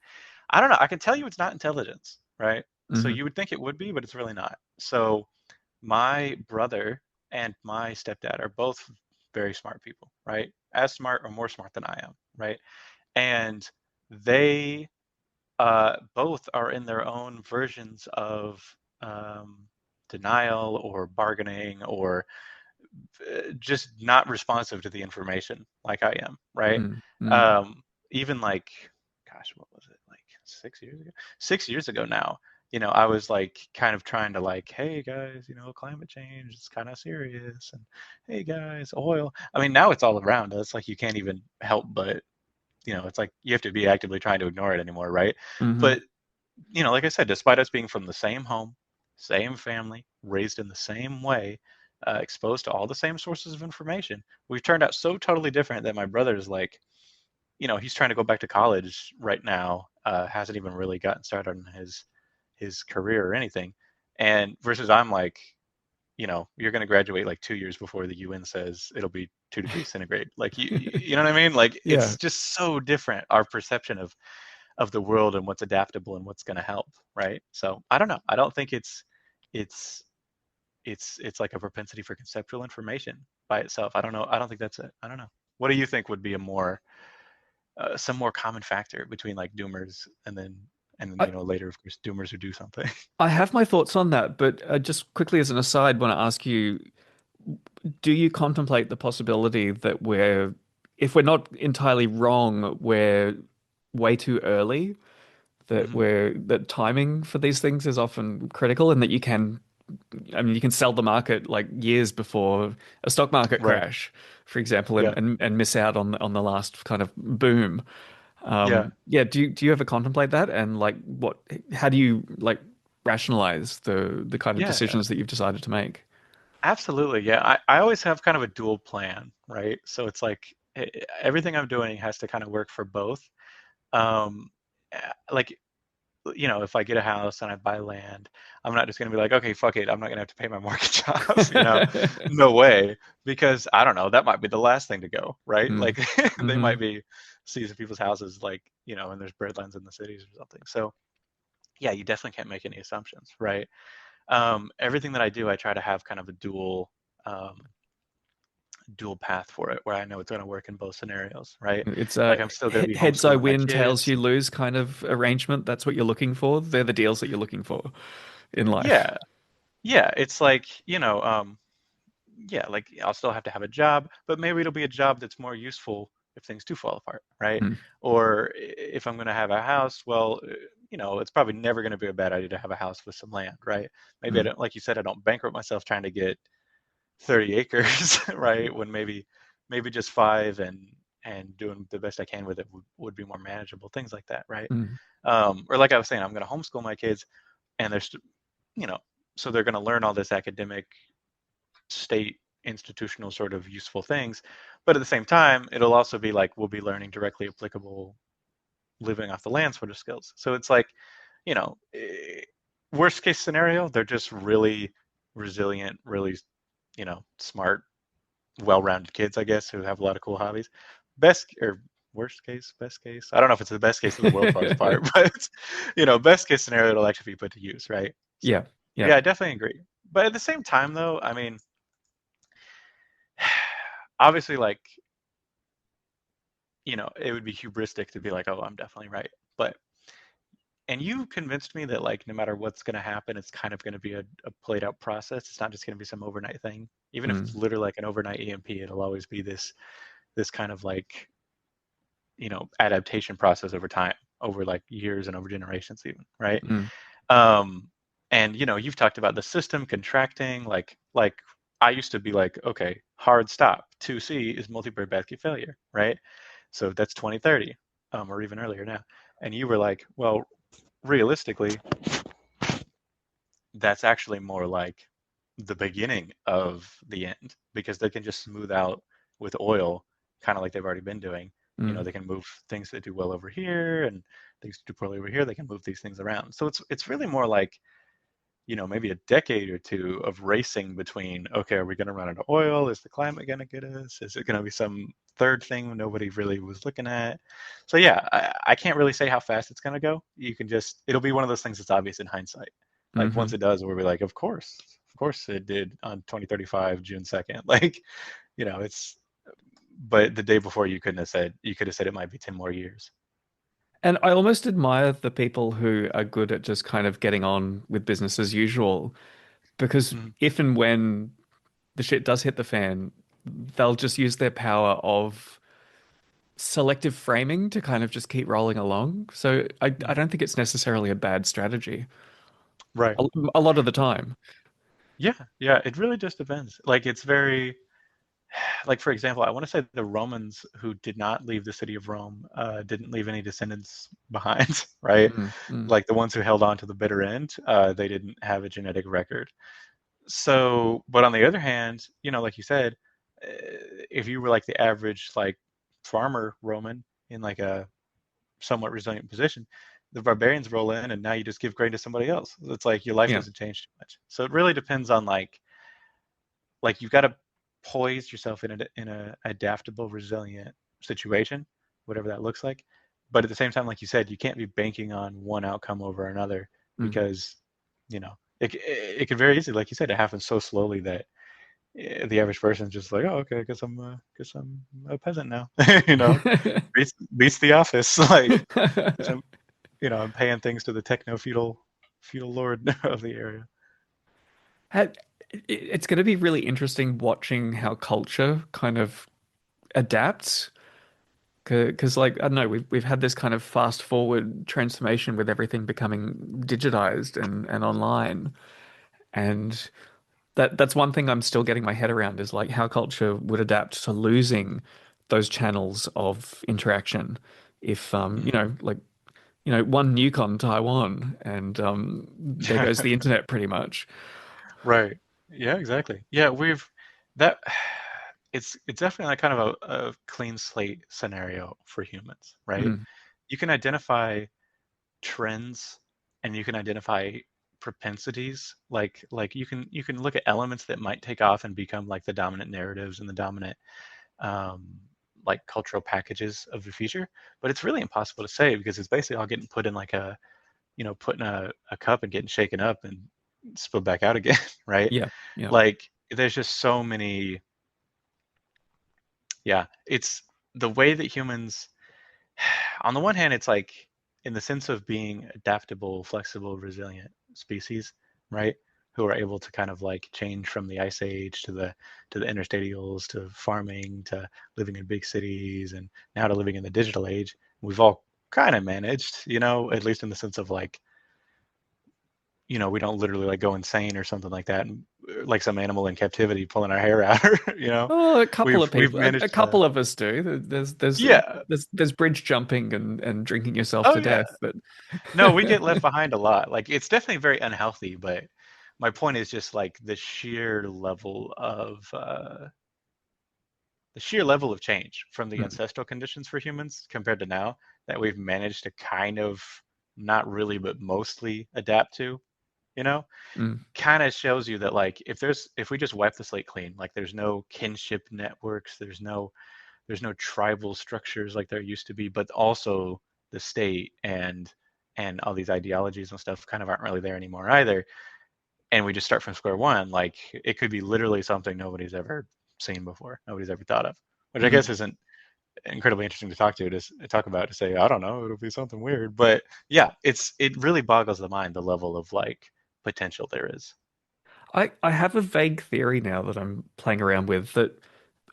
I don't know. I can tell you it's not intelligence, right? So Hmm. you would think it would be, but it's really not. So my brother and my stepdad are both very smart people, right? As smart or more smart than I am, right? And they both are in their own versions of um, denial or bargaining or just not responsive to the information like I am, right? Hmm. Hmm. Um, even like, gosh, what was it? Like 6 years ago? 6 years ago now, I was like kind of trying to like, hey guys, climate change is kind of serious. And hey guys, oil. I mean, now it's all around us. Like you can't even help but, it's like you have to be actively trying to ignore it anymore, right? Hmm. But like I said, despite us being from the same home, same family, raised in the same way, exposed to all the same sources of information. We've turned out so totally different that my brother's like, he's trying to go back to college right now, hasn't even really gotten started on his career or anything, and versus I'm like, you're going to graduate like 2 years before the UN says it'll be 2 degrees centigrade. Like you know what I mean? Like Yeah. it's just so different, our perception of the world and what's adaptable and what's going to help, right? So I don't know. I don't think it's it's like a propensity for conceptual information by itself. I don't know. I don't think that's it. I don't know. What do you think would be a more some more common factor between like doomers and then I, later of course doomers who do something? I have my thoughts on that, but just quickly as an aside, want to ask you, do you contemplate the possibility that if we're not entirely wrong, we're way too early, Hmm. that timing for these things is often critical and that I mean, you can sell the market like years before a stock market Right. crash, for example, Yeah. and miss out on the last kind of boom. Yeah. Yeah, do you ever contemplate that? And like how do you like rationalize the kind of Yeah. decisions that you've decided to make? Absolutely. Yeah. I always have kind of a dual plan, right? So it's like everything I'm doing has to kind of work for both. Um, like, if I get a house and I buy land, I'm not just going to be like, okay, fuck it. I'm not going to have to pay my mortgage off. No way. Because I don't know, that might be the last thing to go, right? Mm. Like they Hmm. might be seizing people's houses, like, and there's breadlands in the cities or something. So yeah, you definitely can't make any assumptions, right? Everything that I do, I try to have kind of a um, dual path for it, where I know it's going to work in both scenarios, right? It's Like a I'm still going to be heads I homeschooling my win, tails kids. you lose kind of arrangement. That's what you're looking for. They're the deals that you're looking for in life. Yeah, yeah. It's like, yeah, like I'll still have to have a job, but maybe it'll be a job that's more useful if things do fall apart, right? Mm. Or if I'm going to have a house, well, it's probably never going to be a bad idea to have a house with some land, right? Maybe I Mm. don't, like you said, I don't bankrupt myself trying to get 30 acres, right? When maybe just five and doing the best I can with it would be more manageable, things like that, right? Mm. Or like I was saying, I'm going to homeschool my kids, and you know, so they're going to learn all this academic state institutional sort of useful things, but at the same time, it'll also be like we'll be learning directly applicable living off the land sort of skills. So it's like, you know, eh, worst case scenario, they're just really resilient, really, smart, well-rounded kids, I guess, who have a lot of cool hobbies. Best or worst case, best case. I don't know if it's the best case if the world falls apart, but best case scenario, it'll actually be put to use, right? So, Yeah. Yeah. yeah, I definitely agree. But at the same time, though, I mean, obviously, like, it would be hubristic to be like, oh, I'm definitely right. But and you convinced me that like no matter what's going to happen, it's kind of going to be a played out process. It's not just going to be some overnight thing. Even if it's Mm. literally like an overnight EMP, it'll always be this kind of like adaptation process over time, over like years and over generations even, right? Mm. um and you've talked about the system contracting, like I used to be like, okay, hard stop 2C is multi-bird basket failure, right? So that's 2030, or even earlier now. And you were like, well, realistically, that's actually more like the beginning of the end, because they can just smooth out with oil, kind of like they've already been doing. Mm. They can move things that do well over here and things that do poorly over here. They can move these things around. So it's really more like, maybe a decade or two of racing between, okay, are we going to run out of oil? Is the climate going to get us? Is it going to be some third thing nobody really was looking at? So yeah, I can't really say how fast it's going to go. It'll be one of those things that's obvious in hindsight. Like once Hmm. it does, we'll be like, of course it did on 2035, June 2nd. Like, it's, but the day before you could have said it might be 10 more years. And I almost admire the people who are good at just kind of getting on with business as usual, because Mhm. if and when the shit does hit the fan, they'll just use their power of selective framing to kind of just keep rolling along. So I Mhm. don't think it's necessarily a bad strategy Right. a, a lot of the time. Yeah. Yeah. It really just depends. Like it's very, like for example, I want to say the Romans who did not leave the city of Rome didn't leave any descendants behind, right? Mm, mm, Like the ones who held on to the bitter end, they didn't have a genetic record. So, but on the other hand, like you said, if you were like the average like farmer Roman in like a somewhat resilient position, the barbarians roll in and now you just give grain to somebody else. It's like your life Yeah. doesn't change too much. So it really depends on like you've got to poise yourself in a adaptable, resilient situation, whatever that looks like. But at the same time, like you said, you can't be banking on one outcome over another Mm. because it could very easily, like you said, it happens so slowly that the average person's just like, oh, okay, I guess I'm a peasant now, you know, beats the office, like, 'cause I'm paying things to the feudal lord of the area. Had- it's going to be really interesting watching how culture kind of adapts. Because, like, I don't know, we've had this kind of fast forward transformation with everything becoming digitized and online. And that's one thing I'm still getting my head around is like how culture would adapt to losing those channels of interaction if Hmm. like one nuke on Taiwan and there goes the internet pretty much. Right. Yeah, exactly. Yeah, we've that it's definitely like kind of a clean slate scenario for humans, right? Mm, You can identify trends and you can identify propensities. Like you can look at elements that might take off and become like the dominant narratives and the dominant um like cultural packages of the future. But it's really impossible to say because it's basically all getting put in like put in a cup and getting shaken up and spilled back out again, right? yeah, yeah. Like there's just so many. Yeah, it's the way that humans, on the one hand, it's like in the sense of being adaptable, flexible, resilient species, right? Who are able to kind of like change from the ice age to the interstadials to farming to living in big cities and now to living in the digital age. We've all kind of managed, at least in the sense of like, we don't literally like go insane or something like that, and like some animal in captivity pulling our hair out. Oh, a couple We've of we've people, a managed to. couple of us do. Yeah. There's bridge jumping and drinking yourself Oh to yeah. death, but No, we get left behind a lot. Like it's definitely very unhealthy, but my point is just like the sheer level of change from the mm, ancestral conditions for humans compared to now that we've managed to kind of not really but mostly adapt to, you know, mm, kind of shows you that like if we just wipe the slate clean, like there's no kinship networks, there's no tribal structures like there used to be, but also the state and all these ideologies and stuff kind of aren't really there anymore either. And we just start from square one. Like it could be literally something nobody's ever seen before, nobody's ever thought of, which I mm. guess isn't incredibly interesting to talk about to say I don't know, it'll be something weird, but yeah, it really boggles the mind the level of like potential there is. I have a vague theory now that I'm playing around with that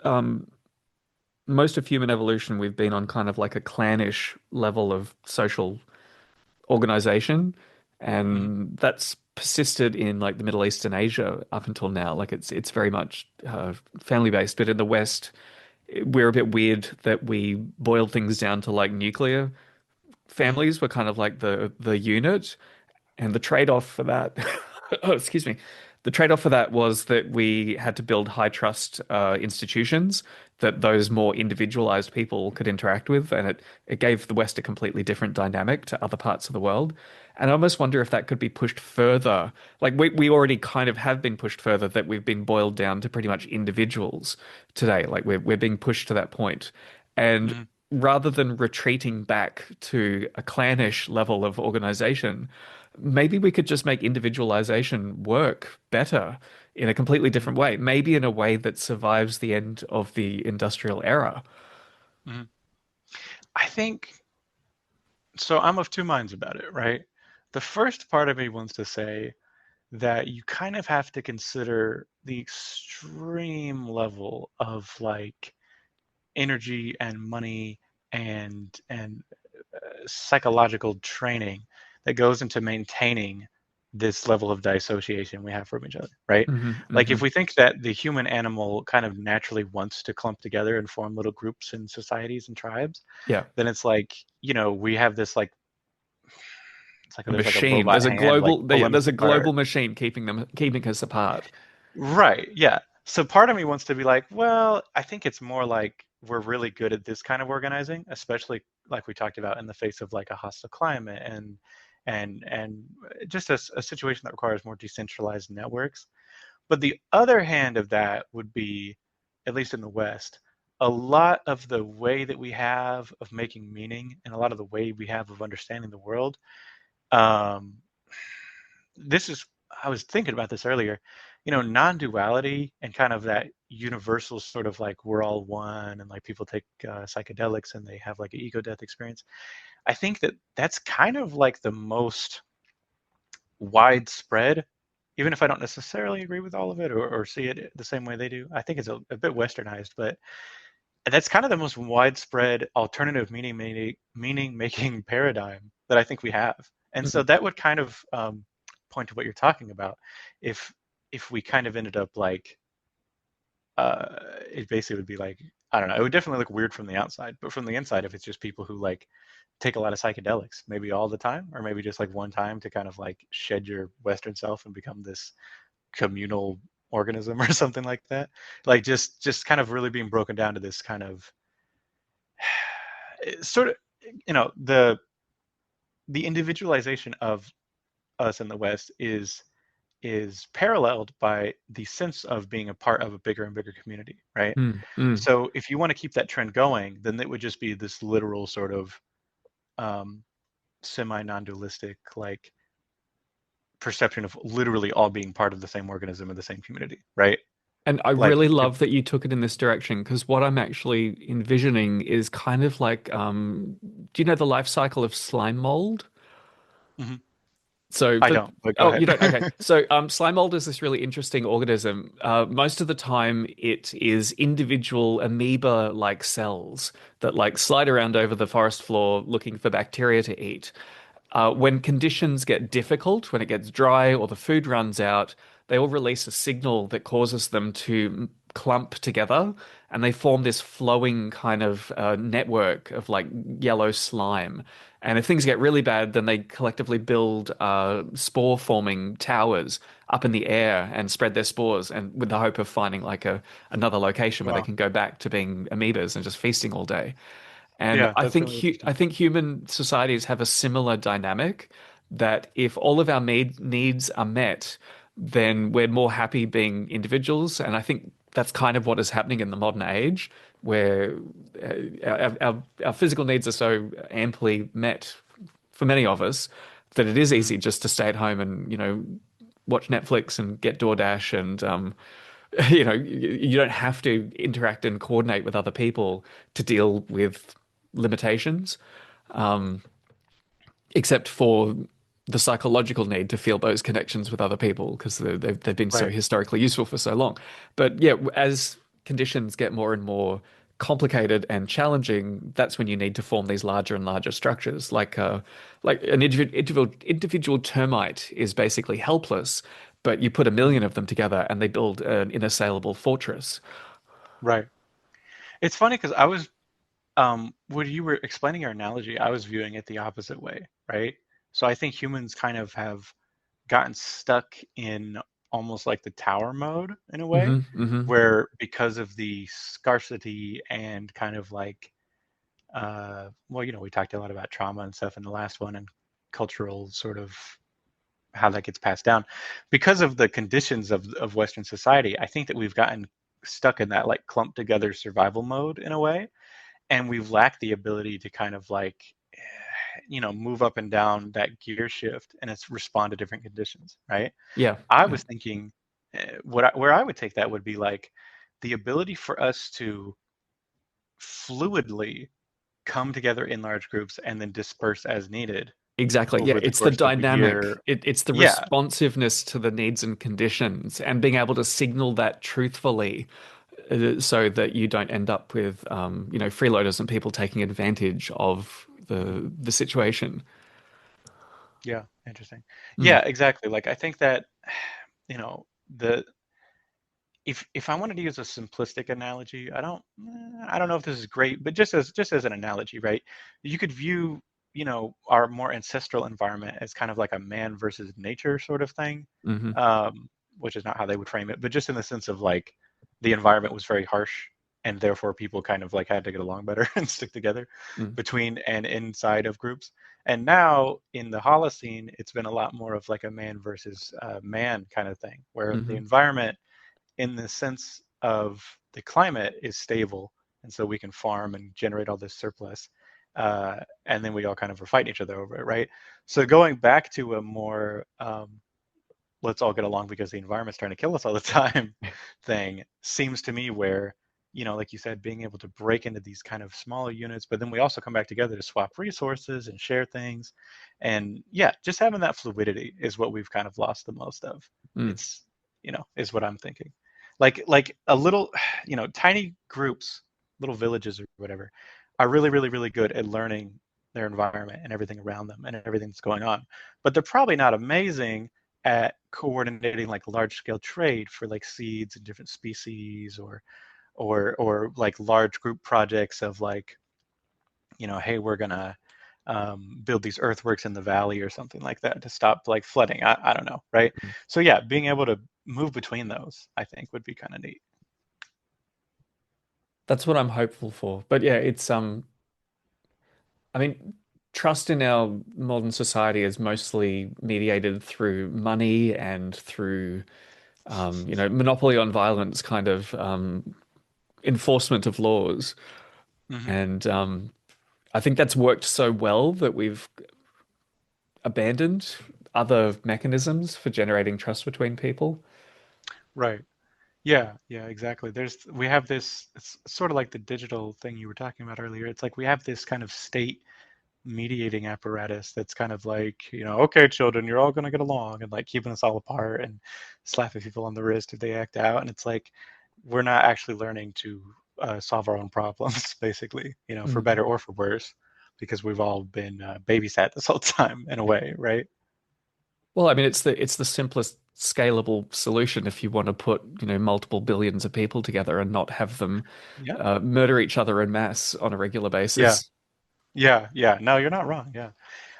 um, most of human evolution we've been on kind of like a clannish level of social organization, Mm-hmm. and that's persisted in like the Middle East and Asia up until now. Like it's very much family based, but in the West we're a bit weird that we boiled things down to like nuclear Mm-hmm. families were kind of like the unit. And the trade-off for that, oh, excuse me, the trade-off for that was that we had to build high trust institutions that those more individualized people could interact with, and it gave the West a completely different dynamic to other parts of the world. And I almost wonder if that could be pushed further. Like we already kind of have been pushed further, that we've been boiled down to pretty much individuals today. Like we're being pushed to that point. And Mm-hmm. rather than retreating back to a clannish level of organization, maybe we could just make individualization work better in a completely Mm-hmm. different way, maybe in a way that survives the end of the industrial era. Mm-hmm. I think so. I'm of two minds about it, right? The first part of me wants to say that you kind of have to consider the extreme level of like energy and money and psychological training that goes into maintaining this level of dissociation we have from each other, right? Hmm, Like if hmm. we think that the human animal kind of naturally wants to clump together and form little groups and societies and tribes, Yeah. then it's like, we have this like It's like A there's like a machine. robot There's a hand like global pulling there's us a global apart. machine keeping us apart. Right, yeah. So part of me wants to be like, well, I think it's more like we're really good at this kind of organizing, especially like we talked about in the face of like a hostile climate and just a situation that requires more decentralized networks. But the other hand of that would be, at least in the West, a lot of the way that we have of making meaning and a lot of the way we have of understanding the world. Um, this is, I was thinking about this earlier, non-duality and kind of that universal sort of like we're all one and like people take psychedelics and they have like an ego death experience. I think that that's kind of like the most widespread, even if I don't necessarily agree with all of it or see it the same way they do. I think it's a bit westernized, but that's kind of the most widespread alternative meaning making paradigm that I think we have. And so Mm. that would kind of point to what you're talking about. If if we kind of ended up like it basically would be like, I don't know, it would definitely look weird from the outside, but from the inside, if it's just people who like take a lot of psychedelics, maybe all the time, or maybe just like one time to kind of like shed your Western self and become this communal organism or something like that. Like just kind of really being broken down to this kind of sort of, the individualization of us in the West is paralleled by the sense of being a part of a bigger and bigger community, right? Mm. Mm. So if you want to keep that trend going, then it would just be this literal sort of um, semi non-dualistic like perception of literally all being part of the same organism in the same community, right? And I Like really if love that you took it in this direction because what I'm actually envisioning is kind of like, do you know the life cycle of slime mold? mhm, So I for don't, but go oh, ahead. you don't? Okay. So slime mold is this really interesting organism. Most of the time, it is individual amoeba-like cells that like slide around over the forest floor looking for bacteria to eat. When conditions get difficult, when it gets dry or the food runs out, they all release a signal that causes them to clump together and they form this flowing kind of network of like yellow slime. And if things get really bad, then they collectively build spore forming towers up in the air and spread their spores and with the hope of finding like another location where they Wow. can go back to being amoebas and just feasting all day. And Yeah, that's really I interesting. think human societies have a similar dynamic that if all of our needs are met, then we're more happy being individuals. And I think that's kind of what is happening in the modern age, where our physical needs are so amply met for many of us that it is Mhm. easy just to stay at home and, watch Netflix and get DoorDash and you don't have to interact and coordinate with other people to deal with limitations, except for the psychological need to feel those connections with other people because they've been so Right. historically useful for so long. But yeah, as conditions get more and more complicated and challenging, that's when you need to form these larger and larger structures. Like an individual termite is basically helpless, but you put a Mhm. million of them together and they build an inassailable fortress. Right. It's funny because I was when you were explaining your analogy, I was viewing it the opposite way, right? So I think humans kind of have gotten stuck in almost like the tower mode in a way, Hmm. where because of the scarcity and kind of like, well, we talked a lot about trauma and stuff in the last one and cultural sort of how that gets passed down. Because of the conditions of Western society, I think that we've gotten stuck in that like clumped together survival mode in a way, and we've lacked the ability to kind of like move up and down that gear shift and it's respond to different conditions, right? Yeah, I yeah, was thinking where I would take that would be like the ability for us to fluidly come together in large groups and then disperse as needed exactly. Yeah, over the it's the course of a dynamic. year. It's the Yeah, responsiveness to the needs and conditions and being able to signal that truthfully so that you don't end up with, freeloaders and people taking advantage of the situation. yeah, interesting. Mm. Yeah, exactly. Like I think that you know the if I wanted to use a simplistic analogy, I don't know if this is great, but just as an analogy, right? You could view our more ancestral environment as kind of like a man versus nature sort of thing, Hmm. um, which is not how they would frame it, but just in the sense of like the environment was very harsh, and therefore people kind of like had to get along better and stick together Mm. between and inside of groups. And now in the Holocene, it's been a lot more of like a man versus man kind of thing, where the Hmm. environment, in the sense of the climate, is stable, and so we can farm and generate all this surplus, and then we all kind of are fighting each other over it, right? So going back to a more let's all get along because the environment's trying to kill us all the time thing seems to me where, like you said, being able to break into these kind of smaller units, but then we also come back together to swap resources and share things. And yeah, just having that fluidity is what we've kind of lost the most of. Mm. It's, is what I'm thinking. Like a little, tiny groups, little villages or whatever, are really, really, really good at learning their environment and everything around them and everything that's going on. But they're probably not amazing at coordinating like large scale trade for like seeds and different species, or like large group projects of like, hey, we're gonna build these earthworks in the valley or something like that to stop like flooding. I don't know, right? Mm. So yeah, being able to move between those, I think, would be kind of neat. That's what I'm hopeful for. But yeah, I mean, trust in our modern society is mostly mediated through money and through, monopoly on violence kind of enforcement of laws. Hmm. And I think that's worked so well that we've abandoned other mechanisms for generating trust between people. Right. Yeah, yeah, exactly. We have this, it's sort of like the digital thing you were talking about earlier. It's like we have this kind of state mediating apparatus that's kind of like, okay, children, you're all going to get along, and like keeping us all apart and slapping people on the wrist if they act out. And it's like we're not actually learning to solve our own problems, basically, for Mm. better or for worse, because we've all been babysat this whole time in a way, right? Well, I mean, it's the simplest scalable solution if you want to put, multiple billions of people together and not have them Yeah, murder each other en masse on a regular yeah, basis. yeah, yeah. No, you're not wrong. Yeah,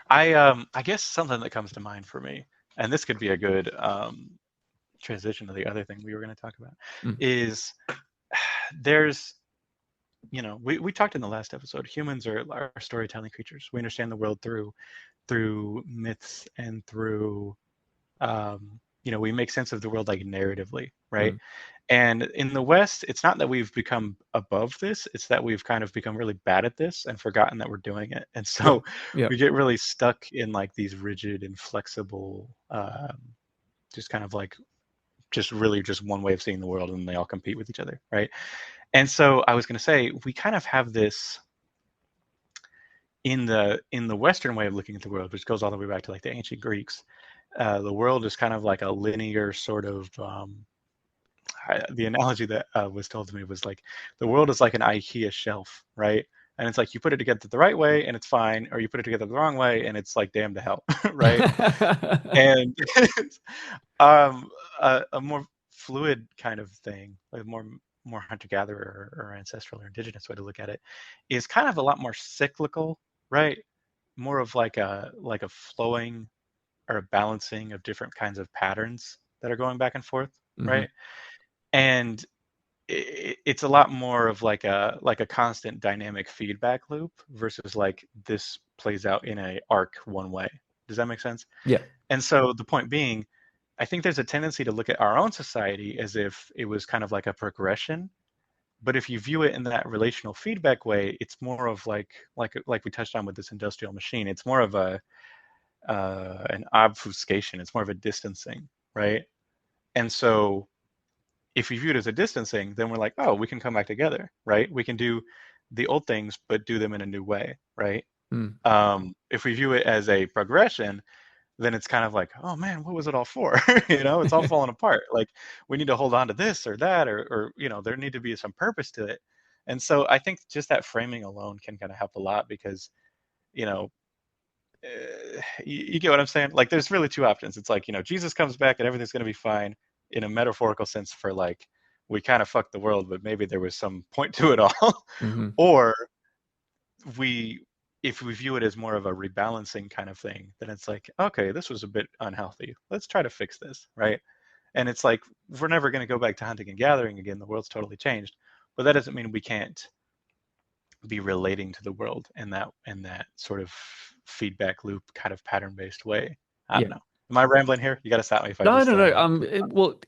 I guess something that comes to mind for me, and this could be a good transition to the other thing we were going to talk about, Mm. is there's we talked in the last episode, humans are storytelling creatures. We understand the world through myths and through we make sense of the world like narratively, right? Mm. And in the West, it's not that we've become above this, it's that we've kind of become really bad at this and forgotten that we're doing it. And Yeah. so Yeah. we get really stuck in like these rigid and flexible, just kind of like just really just one way of seeing the world, and they all compete with each other, right? And so I was going to say we kind of have this in the Western way of looking at the world, which goes all the way back to like the ancient Greeks. The world is kind of like a linear sort of. The analogy that was told to me was like the world is like an IKEA shelf, right? And it's like you put it together the right way and it's fine, or you put it together the wrong way and it's like damn to hell, right? And um, a more fluid kind of thing, like more hunter-gatherer or ancestral or indigenous way to look at it, is kind of a lot more cyclical, right? More of like a flowing or a balancing of different kinds of patterns that are going back and forth, Hmm. right? And it's a lot more of like a constant dynamic feedback loop versus like this plays out in a arc one way. Does that make sense? Yeah. And so the point being, I think there's a tendency to look at our own society as if it was kind of like a progression. But if you view it in that relational feedback way, it's more of like we touched on with this industrial machine. It's more of an obfuscation. It's more of a distancing, right? And so if we view it as a distancing, then we're like, oh, we can come back together, right? We can do the old things, but do them in a new way, right? Mm. If we view it as a progression, then it's kind of like, oh man, what was it all for? It's all falling apart. Like we need to hold on to this or that, or there need to be some purpose to it. And so I think just that framing alone can kind of help a lot because, you know, you get what I'm saying? Like there's really two options. It's like, Jesus comes back and everything's going to be fine in a metaphorical sense for like, we kind of fucked the world, but maybe there was some point to it all. Hmm. Or we if we view it as more of a rebalancing kind of thing, then it's like, okay, this was a bit unhealthy. Let's try to fix this, right? And it's like we're never going to go back to hunting and gathering again. The world's totally changed, but that doesn't mean we can't be relating to the world in that sort of feedback loop kind of pattern based way. I Yeah. don't know. Am I rambling here? You got to stop me if I No, just no, no. go on.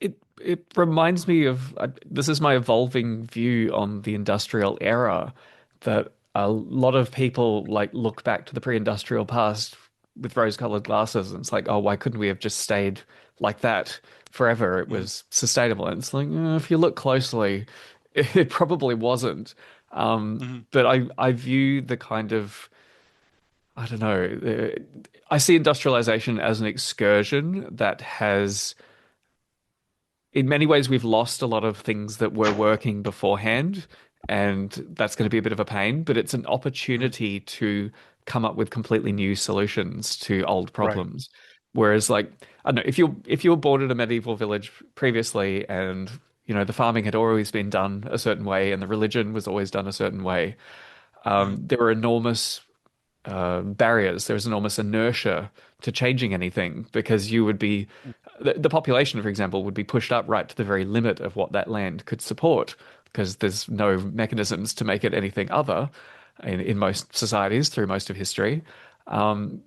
It reminds me of this is my evolving view on the industrial era, that a lot of people like look back to the pre-industrial past with rose-colored glasses, and it's like, oh, why couldn't we have just stayed like that forever? It Mm, was sustainable. And it's like, if you look closely, it probably wasn't. mhm. But I view the kind of, I don't know, I see industrialization as an excursion that has, in many ways, we've lost a lot of things that were working beforehand, and that's going to be a bit of a pain, but it's an Mhm. opportunity to come up with completely new solutions to old Right. problems. Whereas, like, I don't know, if you were born in a medieval village previously, and the farming had always been done a certain way and the religion was always done a certain way, Mm, there were enormous barriers. There's enormous inertia to changing anything, because you would be, mm. the population, for example, would be pushed up right to the very limit of what that land could support, because there's no mechanisms to make it anything other in most societies through most of history.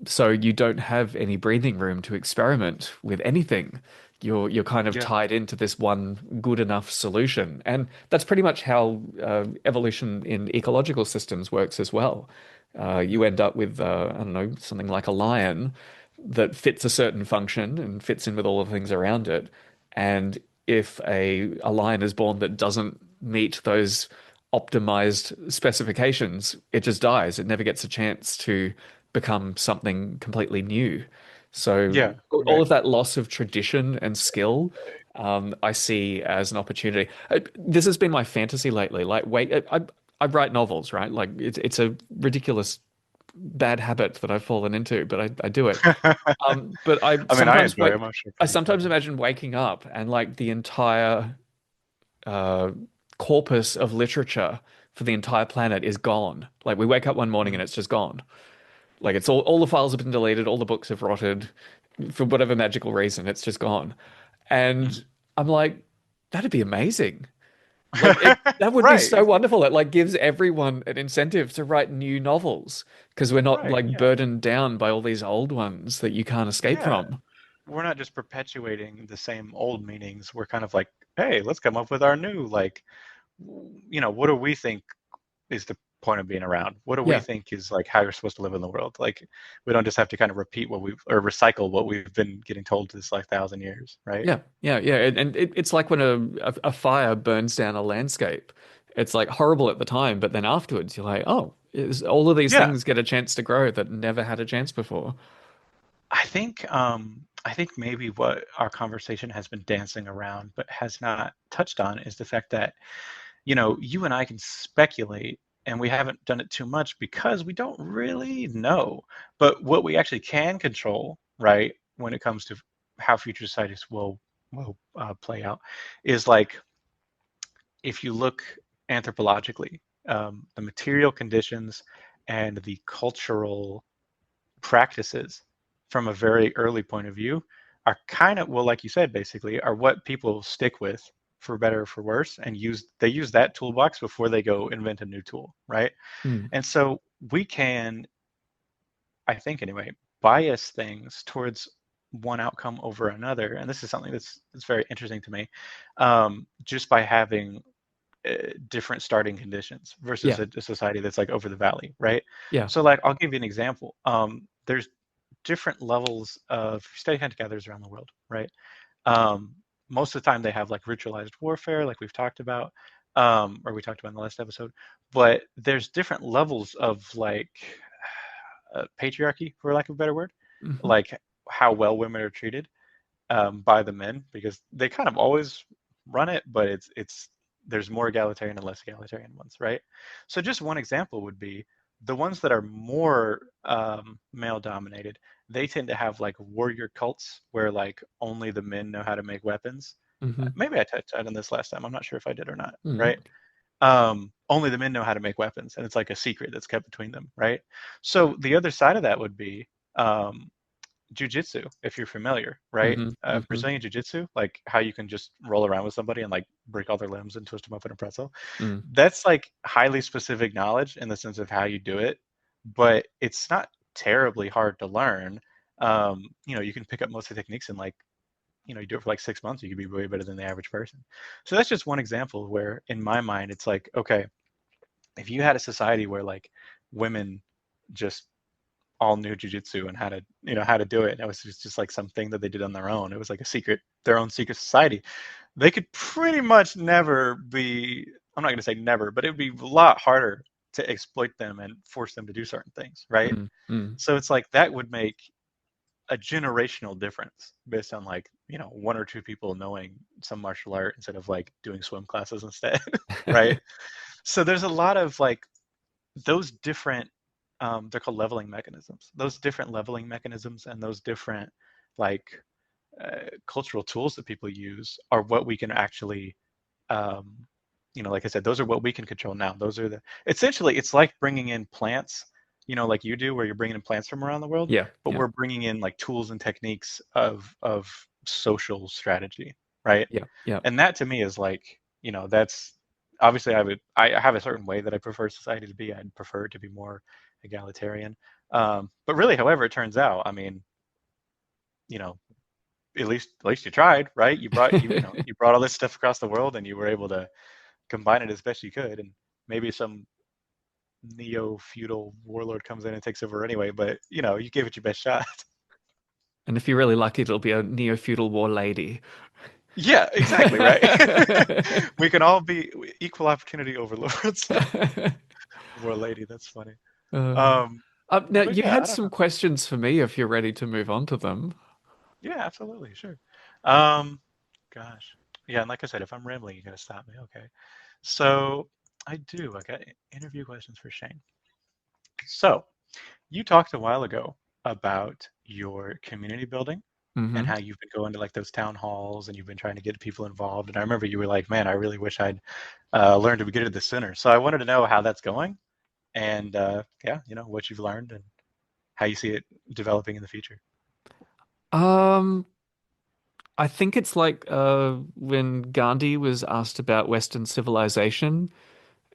So you don't have any breathing room to experiment with anything. You're kind of Yeah. tied into this one good enough solution, and that's pretty much how evolution in ecological systems works as well. You Mm, end up with I don't know, something like a lion that fits a certain function and fits in with all of the things around it. And if a lion is born that doesn't meet those optimized specifications, it just dies. It never gets a chance to become something completely new. So yeah. all Right. of that loss of tradition and skill, I see as an opportunity. This has been my fantasy lately. Like, wait, I write novels, right? Like, it's a ridiculous bad habit that I've fallen into, but I do it. But I mean, I enjoy them. I'm sure I plenty of sometimes people. imagine waking up and like the entire uh, corpus of literature for the entire planet is gone. Like, we wake up one morning and Mm, it's just gone. Like, it's all the files have been deleted, all the books have rotted for whatever magical reason, it's just gone. And mm. I'm like, that'd be amazing. Like, that would be so Right. wonderful. It like gives everyone an incentive to write new novels, because we're not Right. like Yeah. burdened down by all these old ones that you can't escape Yeah. from. We're not just perpetuating the same old meanings. We're kind of like, hey, let's come up with our new, like, what do we think is the point of being around? What do we Yeah. think is like how you're supposed to live in the world? Like, we don't just have to kind of repeat what we've or recycle what we've been getting told this like 1,000 years, right? Yeah, yeah, yeah. And it's like when a fire burns down a landscape. It's like horrible at the time, but then afterwards you're like, oh, all of these Yeah. things get a chance to grow that never had a chance before. I think maybe what our conversation has been dancing around but has not touched on is the fact that, you and I can speculate, and we haven't done it too much because we don't really know. But what we actually can control, right, when it comes to how future societies will play out, is like if you look anthropologically, the material conditions and the cultural practices from a very early point of view are kind of, well, like you said, basically are what people stick with for better or for worse, and use that toolbox before they go invent a new tool, right? Hmm. And so we can, I think anyway, bias things towards one outcome over another. And this is something that's very interesting to me, just by having different starting conditions versus Yeah, a society that's like over the valley, right? yeah. So like I'll give you an example. There's different levels of study hunt-gatherers around the world, right? Um, Most of the time they have like ritualized warfare, like we've talked about, or we talked about in the last episode. But there's different levels of like patriarchy, for lack of a better word, Hmm. like how well women are treated by the men, because they kind of always run it, but it's there's more egalitarian and less egalitarian ones, right? So just one example would be the ones that are more male dominated. They tend to have like warrior cults where like only the men know how to make weapons. Hmm. Maybe I touched on this last time. I'm not sure if I did or not, Hmm. right? Only the men know how to make weapons, and it's like a secret that's kept between them, right? So the other side of that would be um, jujitsu, if you're familiar, right? Hmm. Hmm. Brazilian jiu-jitsu, like how you can just roll around with somebody and like break all their limbs and twist them up in a pretzel. Mm. That's like highly specific knowledge in the sense of how you do it, but it's not terribly hard to learn. You can pick up most of the techniques in like, you do it for like 6 months, you could be way better than the average person. So that's just one example where, in my mind, it's like, okay, if you had a society where like women just all knew jujitsu and how to do it, and it was just like something that they did on their own. It was like a secret, their own secret society. They could pretty much never be. I'm not going to say never, but it would be a lot harder to exploit them and force them to do certain things, right? Mm. Mm. So it's like that would make a generational difference based on like one or two people knowing some martial art instead of like doing swim classes instead, right? So there's a lot of like those different they're called leveling mechanisms. Those different leveling mechanisms and those different like cultural tools that people use are what we can actually um, like I said, those are what we can control now. Those are the essentially it's like bringing in plants, like you do, where you're bringing in plants from around the world, Yeah. but Yeah. we're bringing in like tools and techniques of social strategy, right? Yeah. Yeah. And that to me is like, that's obviously I have a certain way that I prefer society to be. I'd prefer it to be more egalitarian. But really, however it turns out, I mean, you know, at least you tried, right? You brought all this stuff across the world and you were able to combine it as best you could. And maybe some neo-feudal warlord comes in and takes over anyway, but you gave it your best shot. And if you're really lucky, it'll be a neo-feudal war lady. Yeah, exactly, right. We can all be equal opportunity overlords. War lady, that's funny. Uh, Um, now, but you yeah, had I don't some know. questions for me if you're ready to move on to them. Yeah, absolutely, sure. Um, Gosh. Yeah, and like I said, if I'm rambling, you gotta stop me. Okay. So I do. I got interview questions for Shane. So you talked a while ago about your community building and Hmm. how you've been going to like those town halls and you've been trying to get people involved. And I remember you were like, "Man, I really wish I'd learned to be good at this sooner." So I wanted to know how that's going and yeah, what you've learned and how you see it developing in the future. Um, I think it's like when Gandhi was asked about Western civilization,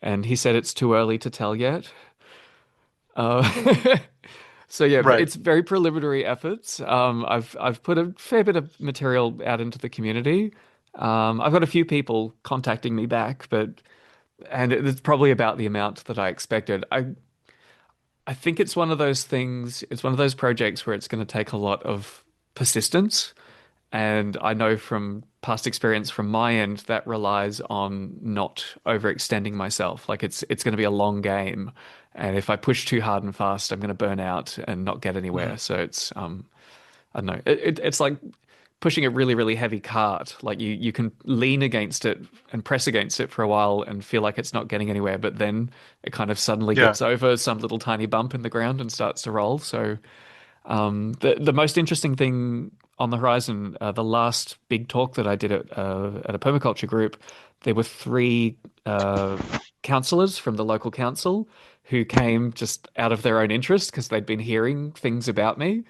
and he said it's too early to tell yet. Uh, so yeah, Right. it's very preliminary efforts. I've put a fair bit of material out into the community. I've got a few people contacting me back, and it's probably about the amount that I expected. I think it's one of those things. It's one of those projects where it's going to take a lot of persistence. And I know from past experience from my end that relies on not overextending myself. Like it's going to be a long game. And if I push too hard and fast, I'm going to burn out and not get Mhm. anywhere. So it's I don't know. It's like pushing a really, really heavy cart. Like you can lean against it and press against it for a while and feel like it's not getting anywhere, but then it kind of suddenly Yeah. gets over some little tiny bump in the ground and starts to roll. So the most interesting thing on the horizon, the last big talk that I did at a permaculture group, there were three councillors from the local council who came just out of their own interest because they'd been hearing things about me.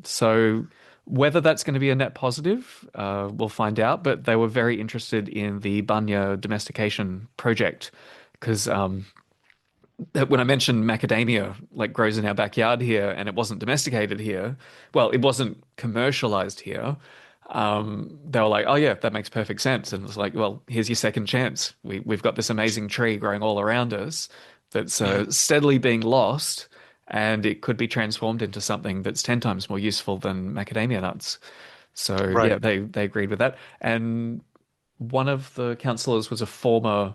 So whether that's going to be a net positive, we'll find out. But they were very interested in the Bunya domestication project because when I mentioned macadamia like grows in our backyard here and it wasn't domesticated here, well, it wasn't commercialized here. They were like, "Oh yeah, that makes perfect sense." And it's like, "Well, here's your second chance. We've got this amazing tree growing all around us that's Mhm. steadily being lost, and it could be transformed into something that's 10 times more useful than macadamia nuts." So yeah, Right. they agreed with that. And one of the councillors was a former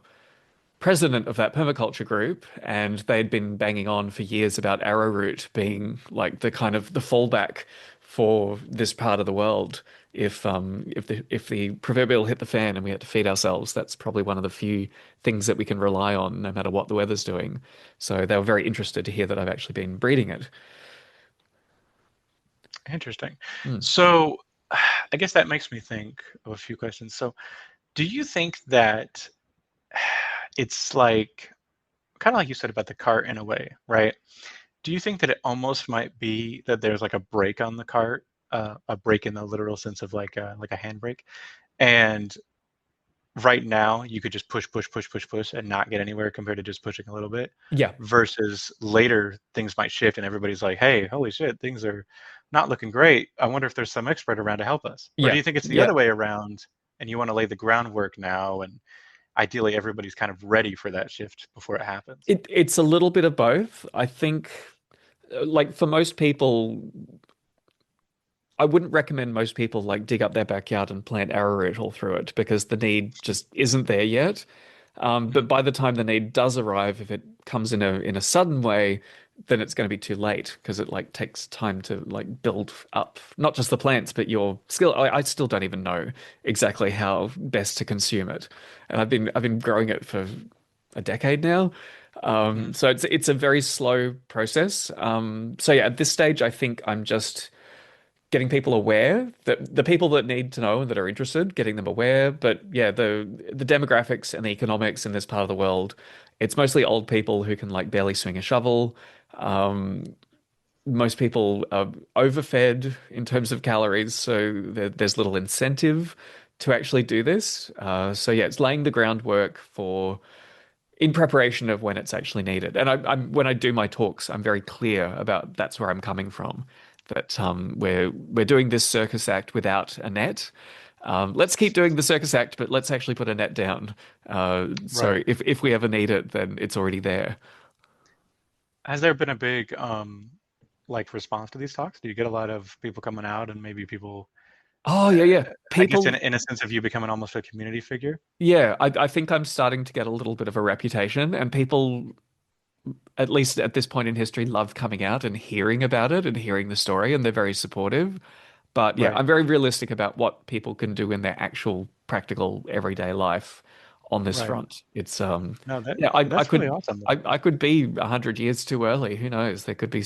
president of that permaculture group, and they'd been banging on for years about arrowroot being like the kind of the fallback for this part of the world. If the proverbial hit the fan and we had to feed ourselves, that's probably one of the few things that we can rely on, no matter what the weather's doing. So they were very interested to hear that I've actually been breeding it. Interesting. Hmm. So I guess that makes me think of a few questions. So do you think that it's like kind of like you said about the cart in a way, right? Do you think that it almost might be that there's like a brake on the cart, a brake in the literal sense of like a handbrake, and right now you could just push, push, push, push, push, and not get anywhere compared to just pushing a little bit, Yeah, versus later things might shift and everybody's like, hey, holy shit, things are not looking great. I wonder if there's some expert around to help us. Or do yeah, you think it's the yeah. other way around and you want to lay the groundwork now and ideally everybody's kind of ready for that shift before it happens? It's a little bit of both. I think, like for most people, I wouldn't recommend most people like dig up their backyard and plant arrowroot all through it because the need just isn't there yet. But Mhm. by the time the need does arrive, if it comes in a sudden way, then it's going to be too late because it like takes time to like build up not just the plants but your skill. I still don't even know exactly how best to consume it, and I've been growing it for a decade now. Mhm. So it's a very slow process. So yeah, at this stage, I think I'm just getting people aware that the people that need to know and that are interested, getting them aware. But yeah, the demographics and the economics in this part of the world, it's mostly old people who can like barely swing a shovel. Um, Most people are overfed in terms of calories, so there's little incentive to actually do this. So yeah, it's laying the groundwork for in preparation of when it's actually needed. And I'm when I do my talks, I'm very clear about that's where I'm coming from. That we're doing this circus act without a net. Let's keep doing the circus act, but let's actually put a net down. So Right. if we ever need it, then it's already there. Has there been a big like response to these talks? Do you get a lot of people coming out and maybe people, Oh yeah, yeah. uh, I guess People, in a sense of you becoming almost a community figure? yeah. I think I'm starting to get a little bit of a reputation, and people, at least at this point in history, love coming out and hearing about it and hearing the story, and they're very supportive. But yeah, Right. I'm very realistic about what people can do in their actual practical everyday life on this Right. front. It's No, yeah, I that's really could awesome. I could be 100 years too early. Who knows? There could be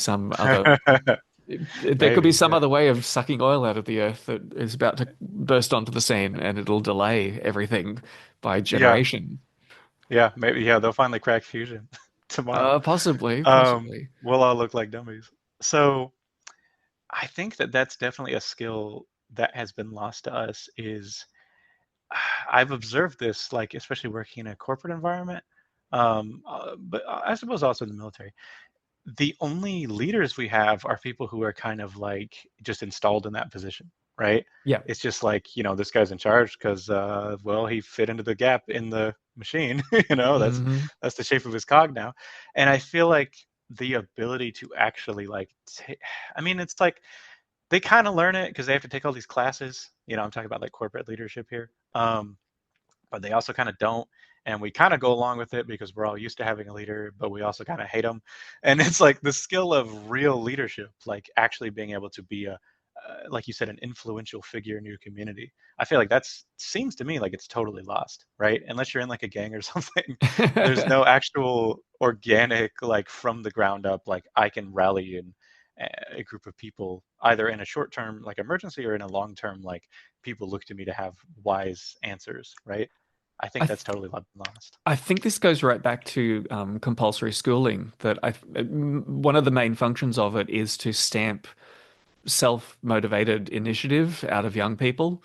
Maybe, some yeah. other way of sucking oil out of the earth that is about to burst onto the scene, and it'll delay everything by Yeah, generation. yeah, maybe, yeah, they'll finally crack fusion tomorrow. Possibly, possibly. We'll all look like dummies. So I think that that's definitely a skill that has been lost to us is I've observed this, like, especially working in a corporate environment, but I suppose also in the military. The only leaders we have are people who are kind of like just installed in that position, right? Yeah. It's just like, this guy's in charge because, well, he fit into the gap in the machine. Hmm. That's the shape of his cog now. And I feel like the ability to actually like, I mean, it's like they kind of learn it because they have to take all these classes. I'm talking about like corporate leadership here. But they also kind of don't. And we kind of go along with it because we're all used to having a leader, but we also kind of hate them. And it's like the skill of real leadership, like actually being able to be like you said, an influential figure in your community. I feel like that's seems to me like it's totally lost, right? Unless you're in like a gang or something, there's no actual organic, like from the ground up, like I can rally in a group of people either in a short term like emergency or in a long term like people look to me to have wise answers, right? I I think th that's totally lost. I think this goes right back to compulsory schooling. One of the main functions of it is to stamp self-motivated initiative out of young people.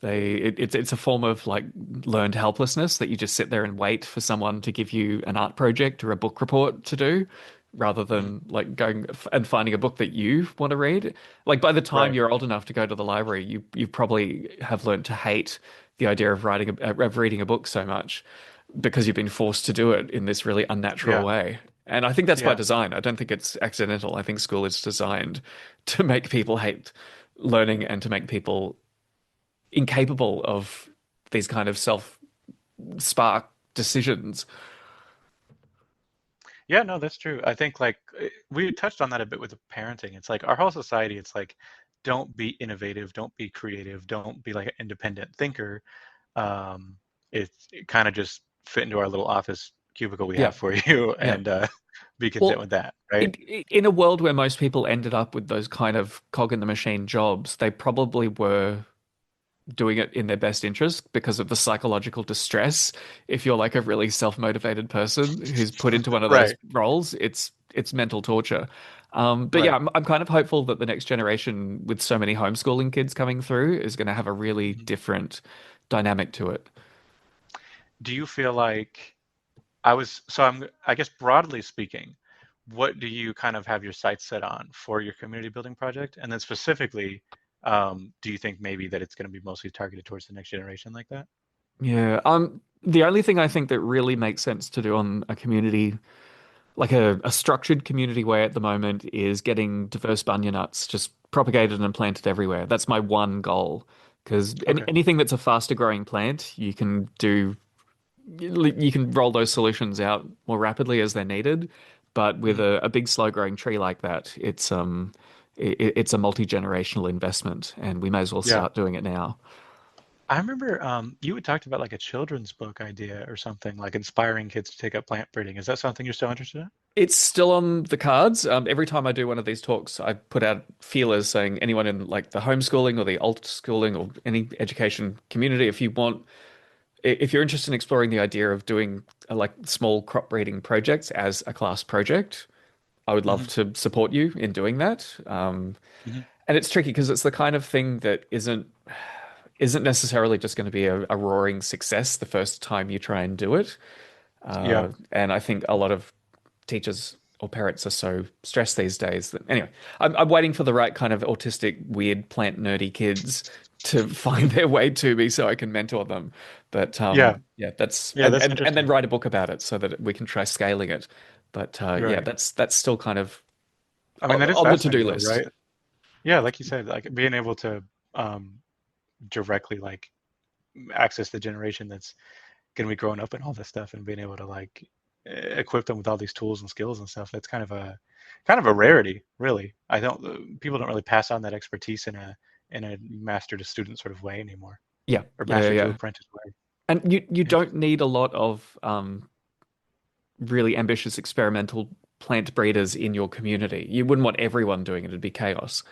It's a form of like learned helplessness that you just sit there and wait for someone to give you an art project or a book report to do, rather Mhm. than like going and finding a book that you want to read. Like by the time Right. you're old enough to go to the library, you probably have learned to hate the idea of of reading a book so much because you've been forced to do it in this really unnatural Yeah. way. And I think that's by Yeah. design. I don't think it's accidental. I think school is designed to make people hate learning and to make people incapable of these kind of self spark decisions. Yeah, no, that's true. I think like we touched on that a bit with the parenting. It's like our whole society, it's like don't be innovative, don't be creative, don't be like an independent thinker. Um, it kind of just fit into our little office cubicle we Yeah, have for you yeah. and be content Well, with that, right? in a world where most people ended up with those kind of cog in the machine jobs, they probably were doing it in their best interest because of the psychological distress. If you're like a really self-motivated person who's put into one of those Right, roles, it's mental torture. But yeah, right. I'm kind of hopeful that the next generation, with so many homeschooling kids coming through, is going to have a really Mhm. different dynamic to it. Do you feel like I guess broadly speaking, what do you kind of have your sights set on for your community building project? And then specifically, do you think maybe that it's going to be mostly targeted towards the next generation like that? Yeah. The only thing I think that really makes sense to do on a community, like a structured community way at the moment, is getting diverse bunya nuts just propagated and planted everywhere. That's my one goal. Because Okay. anything that's a faster growing plant, you can roll those solutions out more rapidly as they're needed. But with Mhm. a big slow growing tree like that, it's a multi-generational investment, and we may as well Yeah. start doing it now. I remember you had talked about like a children's book idea or something, like inspiring kids to take up plant breeding. Is that something you're still interested in? It's still on the cards. Every time I do one of these talks, I put out feelers saying anyone in like the homeschooling or the alt schooling or any education community, if you're interested in exploring the idea of doing like small crop breeding projects as a class project, I would love Hmm. to support you in doing that. Hmm. And it's tricky because it's the kind of thing that isn't necessarily just going to be a roaring success the first time you try and do it. Yeah. And I think a lot of teachers or parents are so stressed these days that anyway, I'm waiting for the right kind of autistic, weird, plant nerdy kids to find their way to me so I can mentor them. But Yeah. yeah, that's Yeah, that's and then interesting. write a book about it so that we can try scaling it. But yeah, Right. that's still kind of I mean, that is on the to-do fascinating though, list. right? Yeah, like you said, like being able to um, directly like access the generation that's going to be growing up and all this stuff and being able to like equip them with all these tools and skills and stuff. That's kind of a rarity, really. I don't People don't really pass on that expertise in a master to student sort of way anymore, Yeah, or yeah, yeah, master to yeah. apprentice way. And you don't Interesting. need a lot of really ambitious experimental plant breeders in your community. You wouldn't want everyone doing it; it'd be chaos.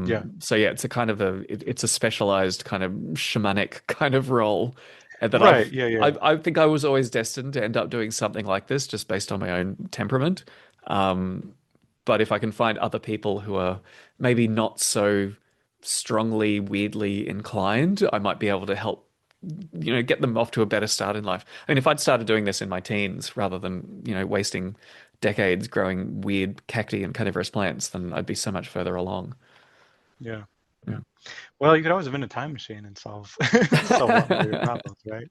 Yeah. So yeah, it's a specialized kind of shamanic kind of role that Right. Yeah. Yeah. I think I was always destined to end up doing something like this just based on my own temperament. Um, but if I can find other people who are maybe not so strongly, weirdly inclined, I might be able to help get them off to a better start in life. I mean, if I'd started doing this in my teens rather than, wasting decades growing weird cacti and carnivorous plants, then I'd be so much further along. Yeah. Yeah. Mm. Well, you could always invent a time machine and solve solve a lot more of your problems, right?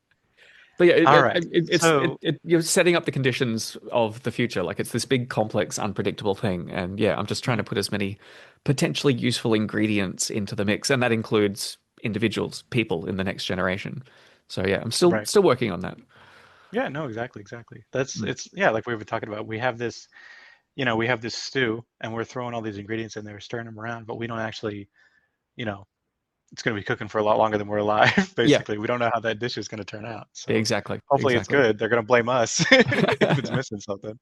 But yeah, All right. So you're setting up the conditions of the future. Like it's this big, complex, unpredictable thing. And yeah, I'm just trying to mhm, put as many potentially useful ingredients into the mix, and that includes individuals, people in the next generation. So yeah, I'm still right. still working on that. Yeah, no, exactly, exactly. That's Mm. it's yeah, like we were talking about. We have this, we have this stew and we're throwing all these ingredients in there, stirring them around, but we don't actually, you know, it's going to be cooking for a lot longer than we're alive, Yeah, basically. We don't know how that dish is going to turn out. So exactly, hopefully it's exactly. good. They're going to blame us if it's missing something.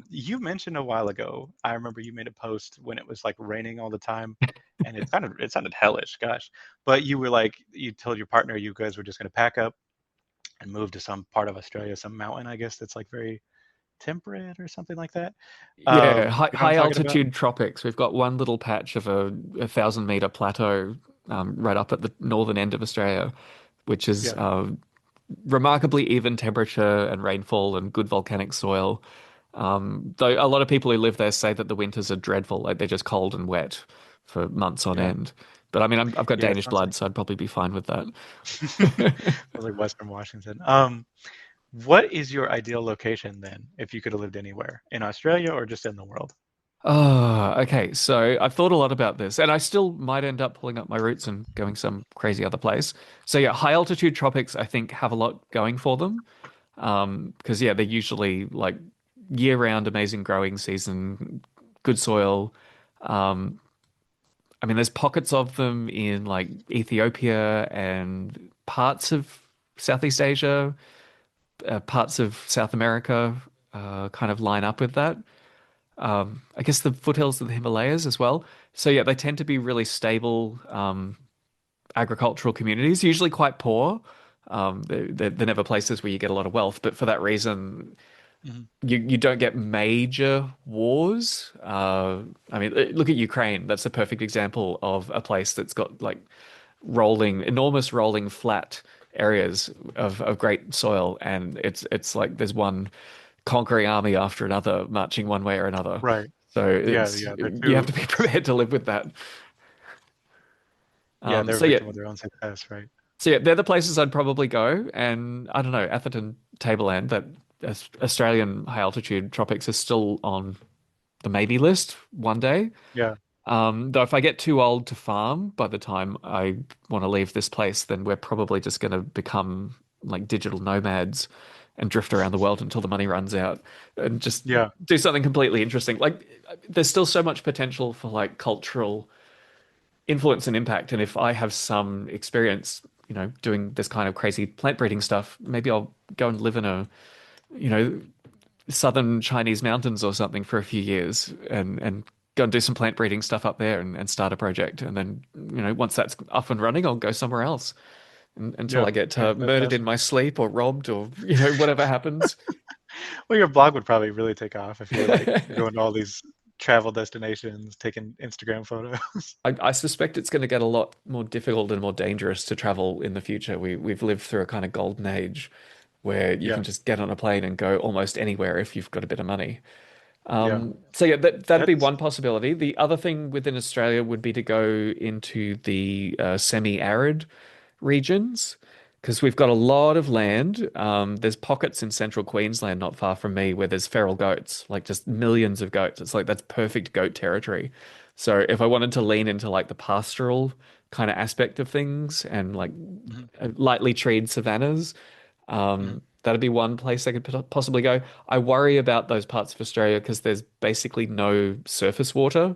You mentioned a while ago, I remember you made a post when it was like raining all the time and it sounded hellish, gosh. But you were like, you told your partner you guys were just going to pack up and move to some part of Australia, some mountain, I guess, that's like very temperate or something like that. Yeah, You know what I'm high talking about? altitude tropics. We've got one little patch of a 1,000 meter plateau right up at the northern end of Australia, which is Yeah, remarkably even temperature and rainfall and good volcanic soil. Though a lot of people who live there say that the winters are dreadful, like they're just cold and wet for months on yeah, end. But I mean, I've got yeah. It Danish sounds blood, like so I'd probably be fine with that. sounds like Western Washington. What is your ideal location then, if you could have lived anywhere in Australia or just in the world? Oh, okay. So I've thought a lot about this, and I still might end up pulling up my roots and going some crazy other place. So yeah, high altitude tropics, I think, have a lot going for them. Because yeah, they're usually like year-round amazing growing season, good soil. Um, I mean, there's pockets of them in like Ethiopia and parts of Southeast Asia, parts of South America, kind of line up with that. I guess the foothills of the Himalayas as well. So yeah, they tend to be really stable. agricultural communities, usually quite poor. They're never places where you get a lot of wealth, but for that reason, Mhm. you don't get major wars. I mean, look at Ukraine. That's a perfect example of a place that's got like enormous rolling flat areas of great soil, and it's like there's one conquering army after another marching one way or another. Right. So Yeah, it's yeah, they're you have too. to be prepared to live with that. Yeah, they're a So yeah, victim of their own success, right? so yeah, they're the places I'd probably go, and I don't know, Atherton Tableland, that Australian high altitude tropics is still on the maybe list one day. Yeah, Though if I get too old to farm by the time I want to leave this place, then we're probably just going to become like digital nomads and drift around the world until the money runs out and just yeah, do something completely interesting. Like there's still so much potential for like cultural influence and impact. And if I have some experience, doing this kind of crazy plant breeding stuff, maybe I'll go and live in you know, southern Chinese mountains or something for a few years and go and do some plant breeding stuff up there and start a project. And then, once that's up and running, I'll go somewhere else until yeah. I get That's murdered in awesome. my sleep or robbed or, whatever happens. Well, your blog would probably really take off if you were like going to all these travel destinations, taking Instagram photos. I suspect it's going to get a lot more difficult and more dangerous to travel in the future. We've lived through a kind of golden age where you can Yeah, just get on a plane and go almost anywhere if you've got a bit of money. yeah. So yeah, that'd be That's one possibility. The other thing within Australia would be to go into the semi-arid regions because we've got a lot of land. There's pockets in central Queensland, not far from me, where there's feral goats, like just millions of goats. It's like that's perfect goat territory. So if I wanted to lean into like the pastoral kind of aspect of things and like mhm, lightly treed savannas, mhm. that'd be one place I could possibly go. I worry about those parts of Australia because there's basically no surface water.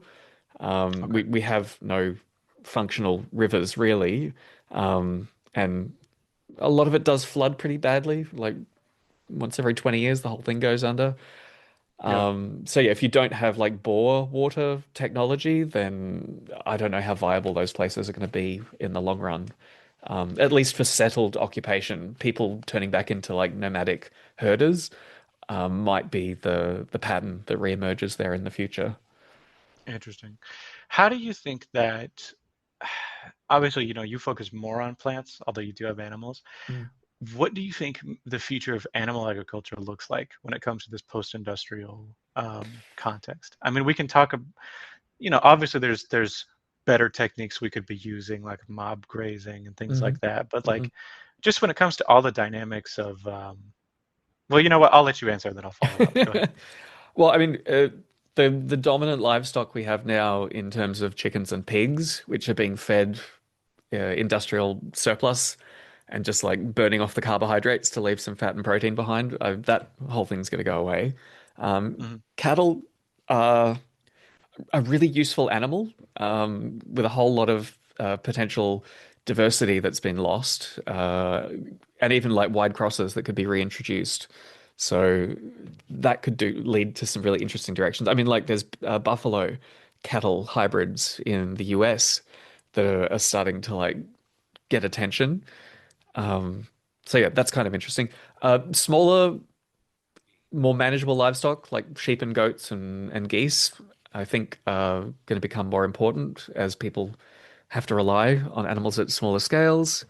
Okay. We have no functional rivers really, and a lot of it does flood pretty badly. Like once every 20 years, the whole thing goes under. Yeah, So yeah, if you don't have like bore water technology, then I don't know how viable those places are going to be in the long run. At least for settled occupation, people turning back into like nomadic herders, might be the pattern that reemerges there in the future. interesting. How do you think that, obviously, you focus more on plants, although you do have animals. Mm. What do you think the future of animal agriculture looks like when it comes to this post-industrial context? I mean, we can talk, obviously there's better techniques we could be using, like mob grazing and things hmm like that. But hmm like, just when it comes to all the dynamics of, well, you know what? I'll let you answer, then I'll follow up. Go ahead. Well, I mean, the dominant livestock we have now in terms of chickens and pigs, which are being fed industrial surplus and just like burning off the carbohydrates to leave some fat and protein behind, that whole thing's going to go away. Hmm. Cattle are a really useful animal with a whole lot of potential diversity that's been lost, and even like wide crosses that could be reintroduced. So that could lead to some really interesting directions. I mean, like there's buffalo cattle hybrids in the US that are starting to like get attention. Um, so yeah, that's kind of interesting. Smaller, more manageable livestock like sheep and goats and geese, I think are going to become more important as people have to rely on animals at smaller scales.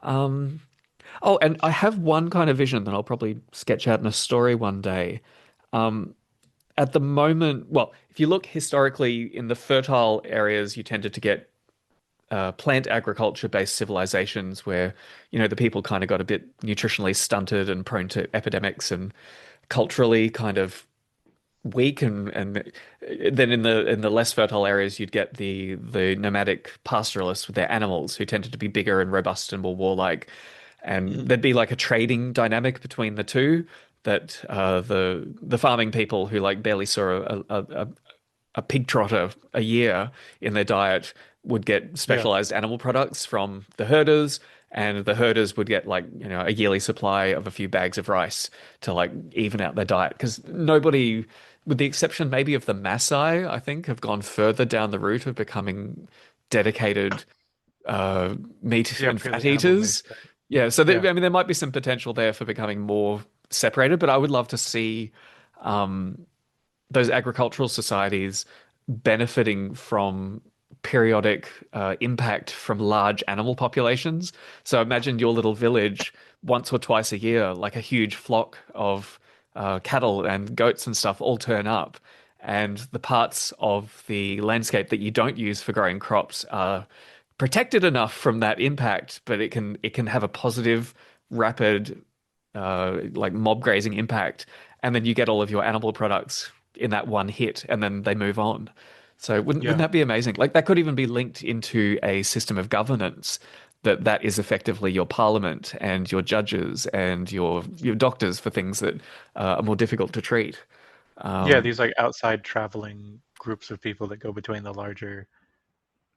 Um, oh, and I have one kind of vision that I'll probably sketch out in a story one day. At the moment, well, if you look historically in the fertile areas, you tended to get plant agriculture based civilizations where, the people kind of got a bit nutritionally stunted and prone to epidemics and culturally kind of weak and then in the less fertile areas you'd get the nomadic pastoralists with their animals who tended to be bigger and robust and more warlike, and Hmm. there'd be like a trading dynamic between the two that the farming people who like barely saw a pig trotter a year in their diet would get Yeah, specialized animal products from the herders, and the herders would get like, a yearly supply of a few bags of rice to like even out their diet. Because nobody, with the exception maybe of the Maasai, I think, have gone further down the route of becoming dedicated meat Yeah, and purely fat animal eaters. based, right? Yeah, so Yeah. I mean, there might be some potential there for becoming more separated, but I would love to see um, those agricultural societies benefiting from periodic impact from large animal populations. So imagine your little village once or twice a year, like a huge flock of cattle and goats and stuff all turn up, and the parts of the landscape that you don't use for growing crops are protected enough from that impact, but it can have a positive, rapid, like mob grazing impact, and then you get all of your animal products in that one hit, and then they move on. So wouldn't Yeah. that be amazing? Like that could even be linked into a system of governance that is effectively your parliament and your judges and your doctors for things that are more difficult to treat. Yeah, Um, these like outside traveling groups of people that go between the larger,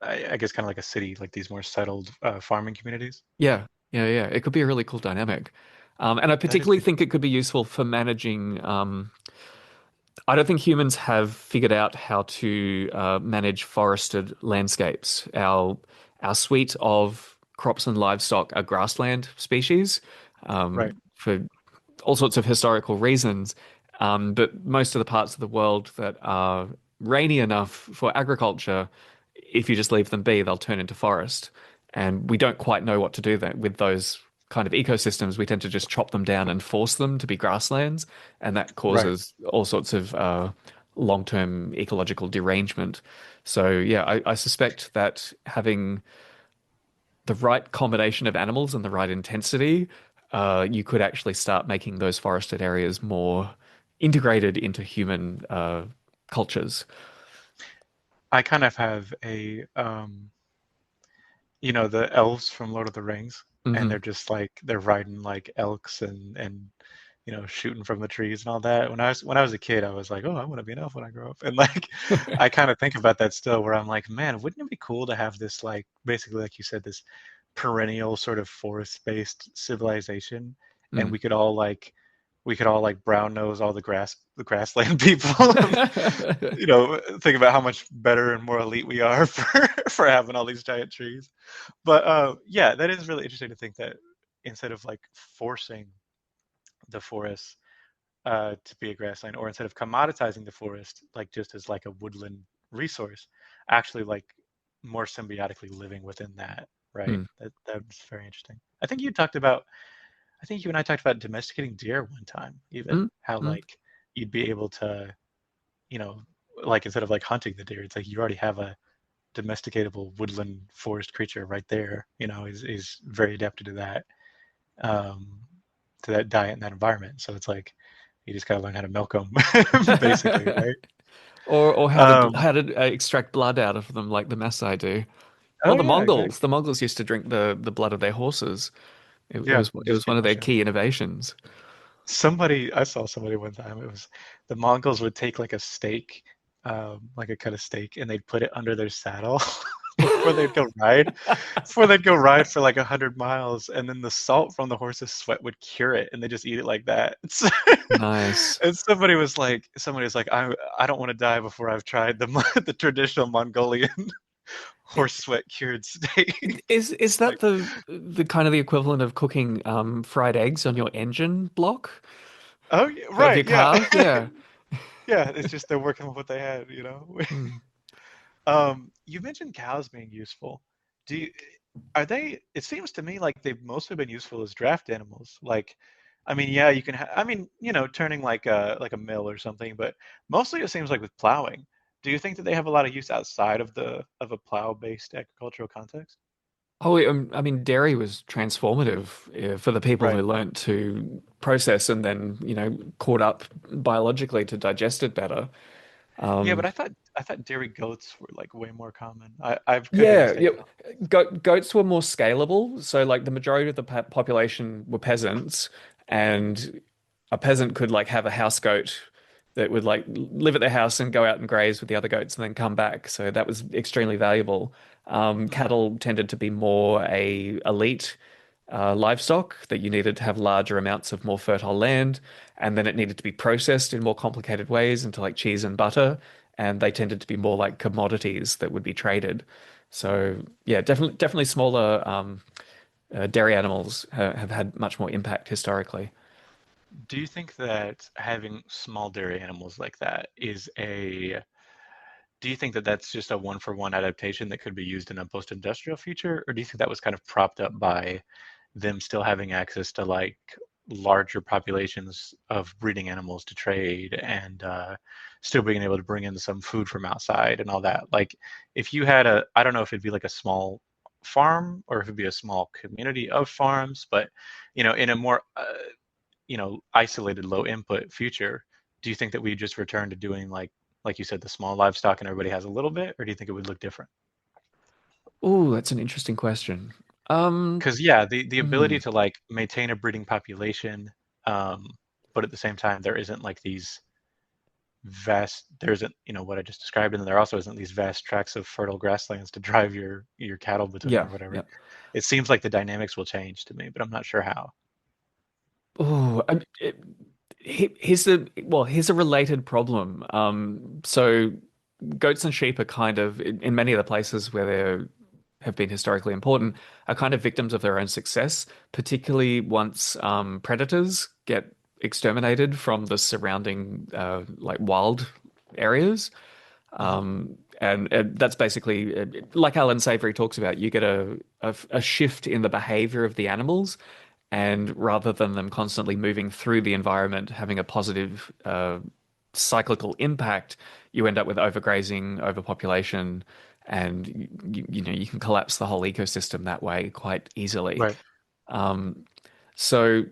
I guess, kind of like a city, like these more settled farming communities. yeah, yeah. It could be a really cool dynamic. And I That is particularly pretty think it could be useful for managing. I don't think humans have figured out how to manage forested landscapes. Our suite of crops and livestock are grassland species right. for all sorts of historical reasons. But most of the parts of the world that are rainy enough for agriculture, if you just leave them be, they'll turn into forest. And we don't quite know what to do then with those kind of ecosystems. We tend to just chop them down and force them to be grasslands, and that Right. causes all sorts of long-term ecological derangement. So yeah, I suspect that having the right combination of animals and the right intensity, you could actually start making those forested areas more integrated into human cultures. I kind of have a the elves from Lord of the Rings, and Hmm. they're just like they're riding like elks and shooting from the trees and all that. When I was a kid, I was like, oh, I want to be an elf when I grow up. And like I kind of think about that still, where I'm like, man, wouldn't it be cool to have this, like, basically, like you said, this perennial sort of forest-based civilization, and Mm. we could all like brown nose all the grassland people. Think about how much better and more elite we are for having all these giant trees. But yeah, that is really interesting to think that instead of like forcing the forest to be a grassland, or instead of commoditizing the forest like just as like a woodland resource, actually like more symbiotically living within that, right? Mm. That's very interesting. I think you and I talked about domesticating deer one time, even Mm. how Mm. like you'd be able to, you know, like instead of like hunting the deer, it's like you already have a domesticatable woodland forest creature right there, is very adapted um, to that diet and that environment. So it's like you just gotta learn how to milk them, basically, right? Or Um, how to extract blood out of them like the Maasai do. Or oh the yeah, Mongols. exactly. The Mongols used to drink the blood of their horses. It Yeah, was it just was keep one of their pushing. key innovations. I saw somebody one time. It was the Mongols would take like a steak, like a cut of steak, and they'd put it under their saddle before they'd go ride, before they'd go ride for like 100 miles, and then the salt from the horse's sweat would cure it, and they just eat it like that. Nice. And somebody was like, I don't want to die before I've tried the traditional Mongolian horse sweat cured steak. Is Like, that the kind of the equivalent of cooking fried eggs on your engine block oh yeah, of your right, yeah, car? Yeah. yeah. It's just they're working with what they had. Mm. You mentioned cows being useful. Do you, are they? It seems to me like they've mostly been useful as draft animals. Like, I mean, yeah, you can. I mean, turning like a mill or something. But mostly it seems like with plowing. Do you think that they have a lot of use outside of a plow-based agricultural context? Oh, I mean, dairy was transformative for the people Right. who learnt to process and then, caught up biologically to digest it better. Yeah, but Um, I thought dairy goats were like way more common. I could be Yeah, yeah. mistaken on. Goats were more scalable. So, like, the majority of the population were peasants, and a peasant could like have a house goat that would like live at their house and go out and graze with the other goats and then come back. So that was extremely valuable. Mhm. Cattle tended to be more a elite livestock that you needed to have larger amounts of more fertile land, and then it needed to be processed in more complicated ways into like cheese and butter, and they tended to be more like commodities that would be traded. So yeah, definitely smaller dairy animals have had much more impact historically. Do you think that having small dairy animals like that do you think that that's just a one-for-one adaptation that could be used in a post-industrial future, or do you think that was kind of propped up by them still having access to like larger populations of breeding animals to trade and still being able to bring in some food from outside and all that? Like, if you had I don't know if it'd be like a small farm or if it'd be a small community of farms, but in a more isolated, low input future, do you think that we just return to doing like you said, the small livestock and everybody has a little bit, or do you think it would look different? Oh, that's an interesting question. Um, Because yeah, the ability hmm, to like maintain a breeding population, um, but at the same time there isn't like these there isn't what I just described, and there also isn't these vast tracts of fertile grasslands to drive your cattle between yeah, or whatever. yeah. It seems like the dynamics will change to me, but I'm not sure how. Oh, here's a related problem. So goats and sheep are kind of in many of the places where they have been historically important are kind of victims of their own success, particularly once predators get exterminated from the surrounding like wild areas. Hmm. And that's basically like Alan Savory talks about. You get a shift in the behavior of the animals, and rather than them constantly moving through the environment, having a positive cyclical impact, you end up with overgrazing, overpopulation, and you can collapse the whole ecosystem that way quite easily. Right. Um, so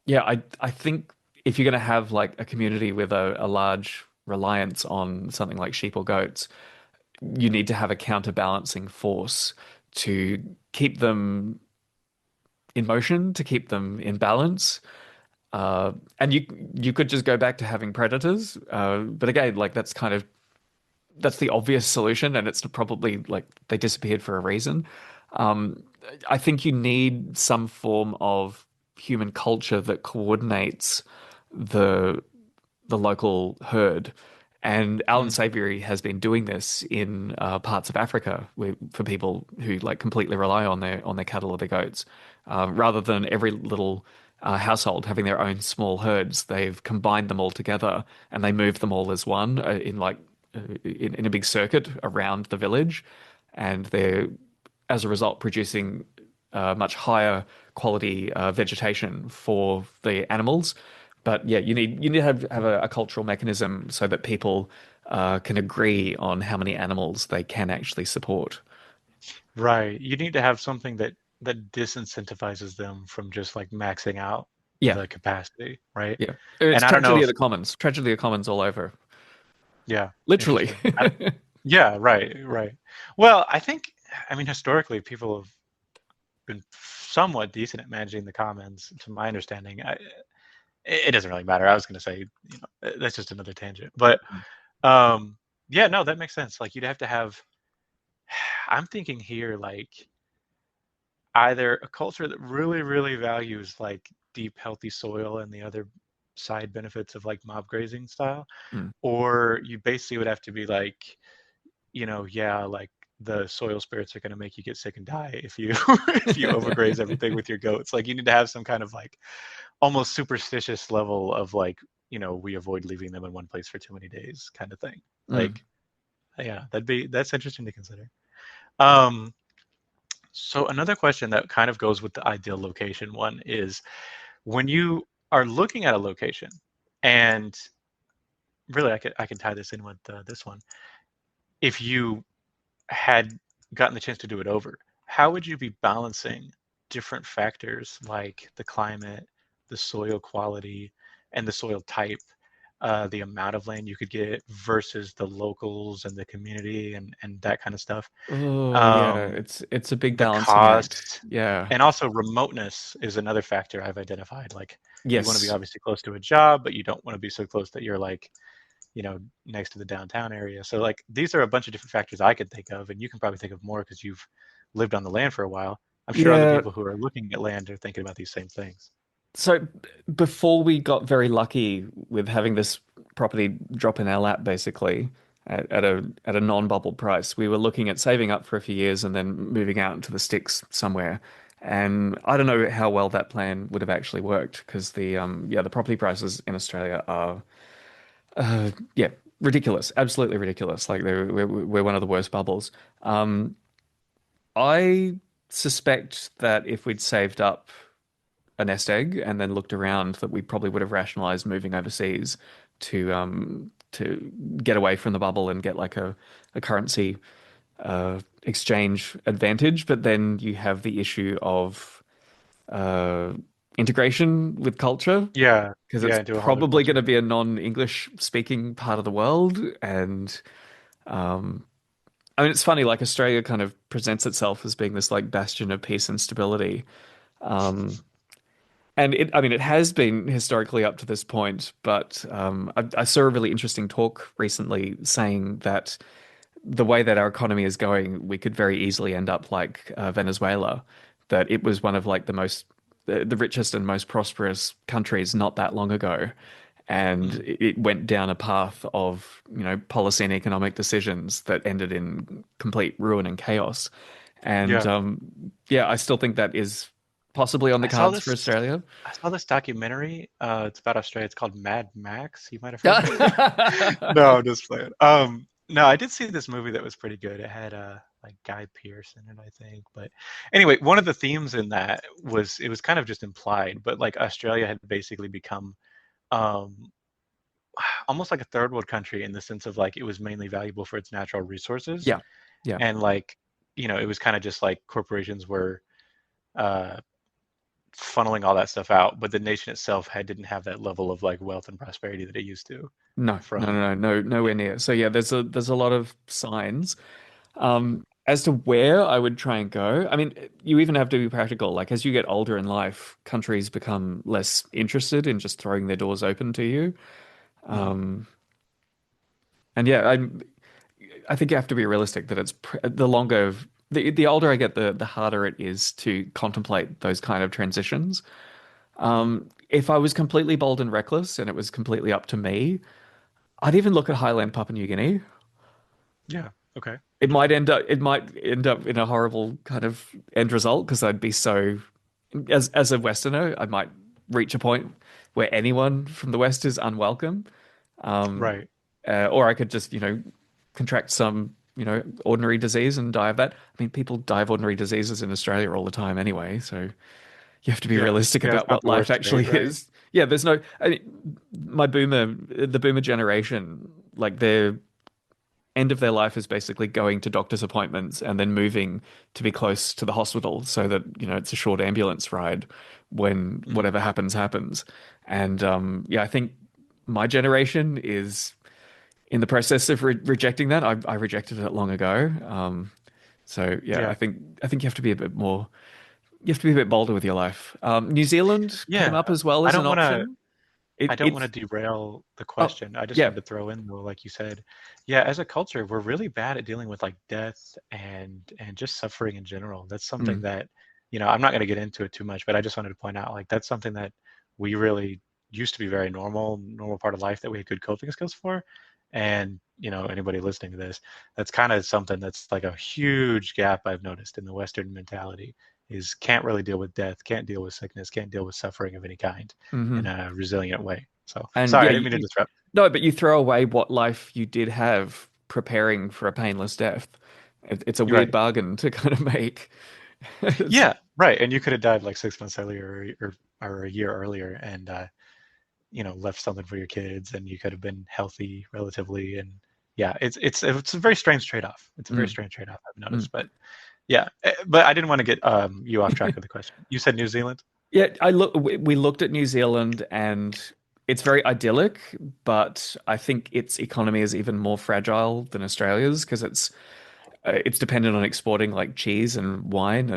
yeah, I think if you're going to have like a community with a large reliance on something like sheep or goats, you need to have a counterbalancing force to keep them in motion, to keep them in balance. And you could just go back to having predators, but again, like that's the obvious solution, and it's probably like they disappeared for a reason. Um, I think you need some form of human culture that coordinates the the local herd. And Alan Mm. Savory has been doing this in parts of Africa for people who like completely rely on their cattle or their goats. Rather than every little household having their own small herds, they've combined them all together and they move them all as one in a big circuit around the village, and they're as a result producing much higher quality vegetation for the animals. But yeah, you need to have a cultural mechanism so that people can agree on how many animals they can actually support. Right. You need to have something that disincentivizes them from just like maxing out Yeah, the capacity, right? yeah. It's And I don't know tragedy of if, the commons. Tragedy of the commons all over. yeah, Literally. interesting. Yeah, right, right. Well, I mean, historically, people have been somewhat decent at managing the commons, to my understanding. It doesn't really matter. I was going to say, that's just another tangent. But um, yeah, no, that makes sense. Like, you'd have to have, I'm thinking here, like, either a culture that really, really values like deep, healthy soil and the other side benefits of like mob grazing style, Mm. or you basically would have to be like, yeah, like the soil spirits are going to make you get sick and die if you if you overgraze everything with your goats. Like you need to have some kind of like almost superstitious level of like, we avoid leaving them in one place for too many days kind of thing. Mm. Like, yeah, that's interesting to consider. Um, so another question that kind of goes with the ideal location one is when you are looking at a location, and really I could tie this in with this one. If you had gotten the chance to do it over, how would you be balancing different factors like the climate, the soil quality, and the soil type, the amount of land you could get versus the locals and the community and that kind of stuff? Oh yeah, Um, it's a big the balancing act. cost, Yeah. and also remoteness is another factor I've identified. Like you want to be Yes. obviously close to a job, but you don't want to be so close that you're like, next to the downtown area. So like these are a bunch of different factors I could think of, and you can probably think of more because you've lived on the land for a while. I'm sure other Yeah. people who are looking at land are thinking about these same things. So before we got very lucky with having this property drop in our lap, basically, at a non-bubble price. We were looking at saving up for a few years and then moving out into the sticks somewhere. And I don't know how well that plan would have actually worked because the property prices in Australia are yeah, ridiculous, absolutely ridiculous. Like we're one of the worst bubbles. Um, I suspect that if we'd saved up a nest egg and then looked around, that we probably would have rationalized moving overseas to get away from the bubble and get like a currency exchange advantage. But then you have the issue of uh, integration with culture Yeah, because yeah, it's into a whole new probably going culture. to be a non-English speaking part of the world. And um, I mean, it's funny, like Australia kind of presents itself as being this like bastion of peace and stability. Um, and I mean, it has been historically up to this point, but I saw a really interesting talk recently saying that the way that our economy is going, we could very easily end up like Venezuela, that it was one of like the richest and most prosperous countries not that long ago. And Mm, it went down a path of, policy and economic decisions that ended in complete ruin and chaos. And yeah. yeah, I still think that is possibly on the I saw cards for this Australia. I saw this documentary. It's about Australia. It's called Mad Max. You might have heard of it. No, I'm just playing. No, I did see this movie that was pretty good. It had like Guy Pearce in it, I think. But anyway, one of the themes in that was it was kind of just implied, but like Australia had basically become um almost like a third world country in the sense of like it was mainly valuable for its natural resources Yeah, yeah. and like it was kind of just like corporations were uh funneling all that stuff out, but the nation itself didn't have that level of like wealth and prosperity that it used to No, no, from no, no, no, yeah. nowhere near. So yeah, there's a lot of signs. As to where I would try and go, I mean, you even have to be practical. Like as you get older in life, countries become less interested in just throwing their doors open to you. Mhm. Um, and yeah, I think you have to be realistic that the longer the older I get, the harder it is to contemplate those kind of transitions. Mhm. If I was completely bold and reckless and it was completely up to me, I'd even look at Highland Papua New Guinea. Yeah. Okay. It Interesting. might end up in a horrible kind of end result because I'd be so as a Westerner, I might reach a point where anyone from the West is unwelcome. Um, Right. or I could just, contract some, ordinary disease and die of that. I mean, people die of ordinary diseases in Australia all the time anyway, so you have to be Yeah. realistic Yeah. It's about not what the life worst actually state, right? is. Yeah, I mean, the boomer generation, like their end of their life is basically going to doctor's appointments and then moving to be close to the hospital so that, it's a short ambulance ride when Mhm. whatever happens, happens. And yeah, I think my generation is in the process of rejecting that. I rejected it long ago. So yeah, Yeah. I think you have to be a bit more, you have to be a bit bolder with your life. New Zealand came Yeah. up as well I as an don't want to option. I don't want to It's derail the oh question. I just yeah. wanted to throw in though, like you said, yeah, as a culture, we're really bad at dealing with like death and just suffering in general. That's something Mm, that, I'm not going to get into it too much, but I just wanted to point out like that's something that we really used to be very normal part of life that we had good coping skills for. And, anybody listening to this, that's kind of something that's like a huge gap I've noticed in the Western mentality is can't really deal with death, can't deal with sickness, can't deal with suffering of any kind in hmm a resilient way. So And sorry, yeah, I didn't mean to disrupt. no, but you throw away what life you did have preparing for a painless death. It's a You're weird right. bargain to kind of make. It's, Yeah, right. And you could have died like 6 months earlier or a year earlier and left something for your kids and you could have been healthy relatively and yeah, it's a very strange trade-off. It's a very mm, strange trade-off I've mm. noticed. But yeah, but I didn't want to get you off track with the question. You said New Zealand? Yeah, we looked at New Zealand and it's very idyllic, but I think its economy is even more fragile than Australia's because it's dependent on exporting like cheese and wine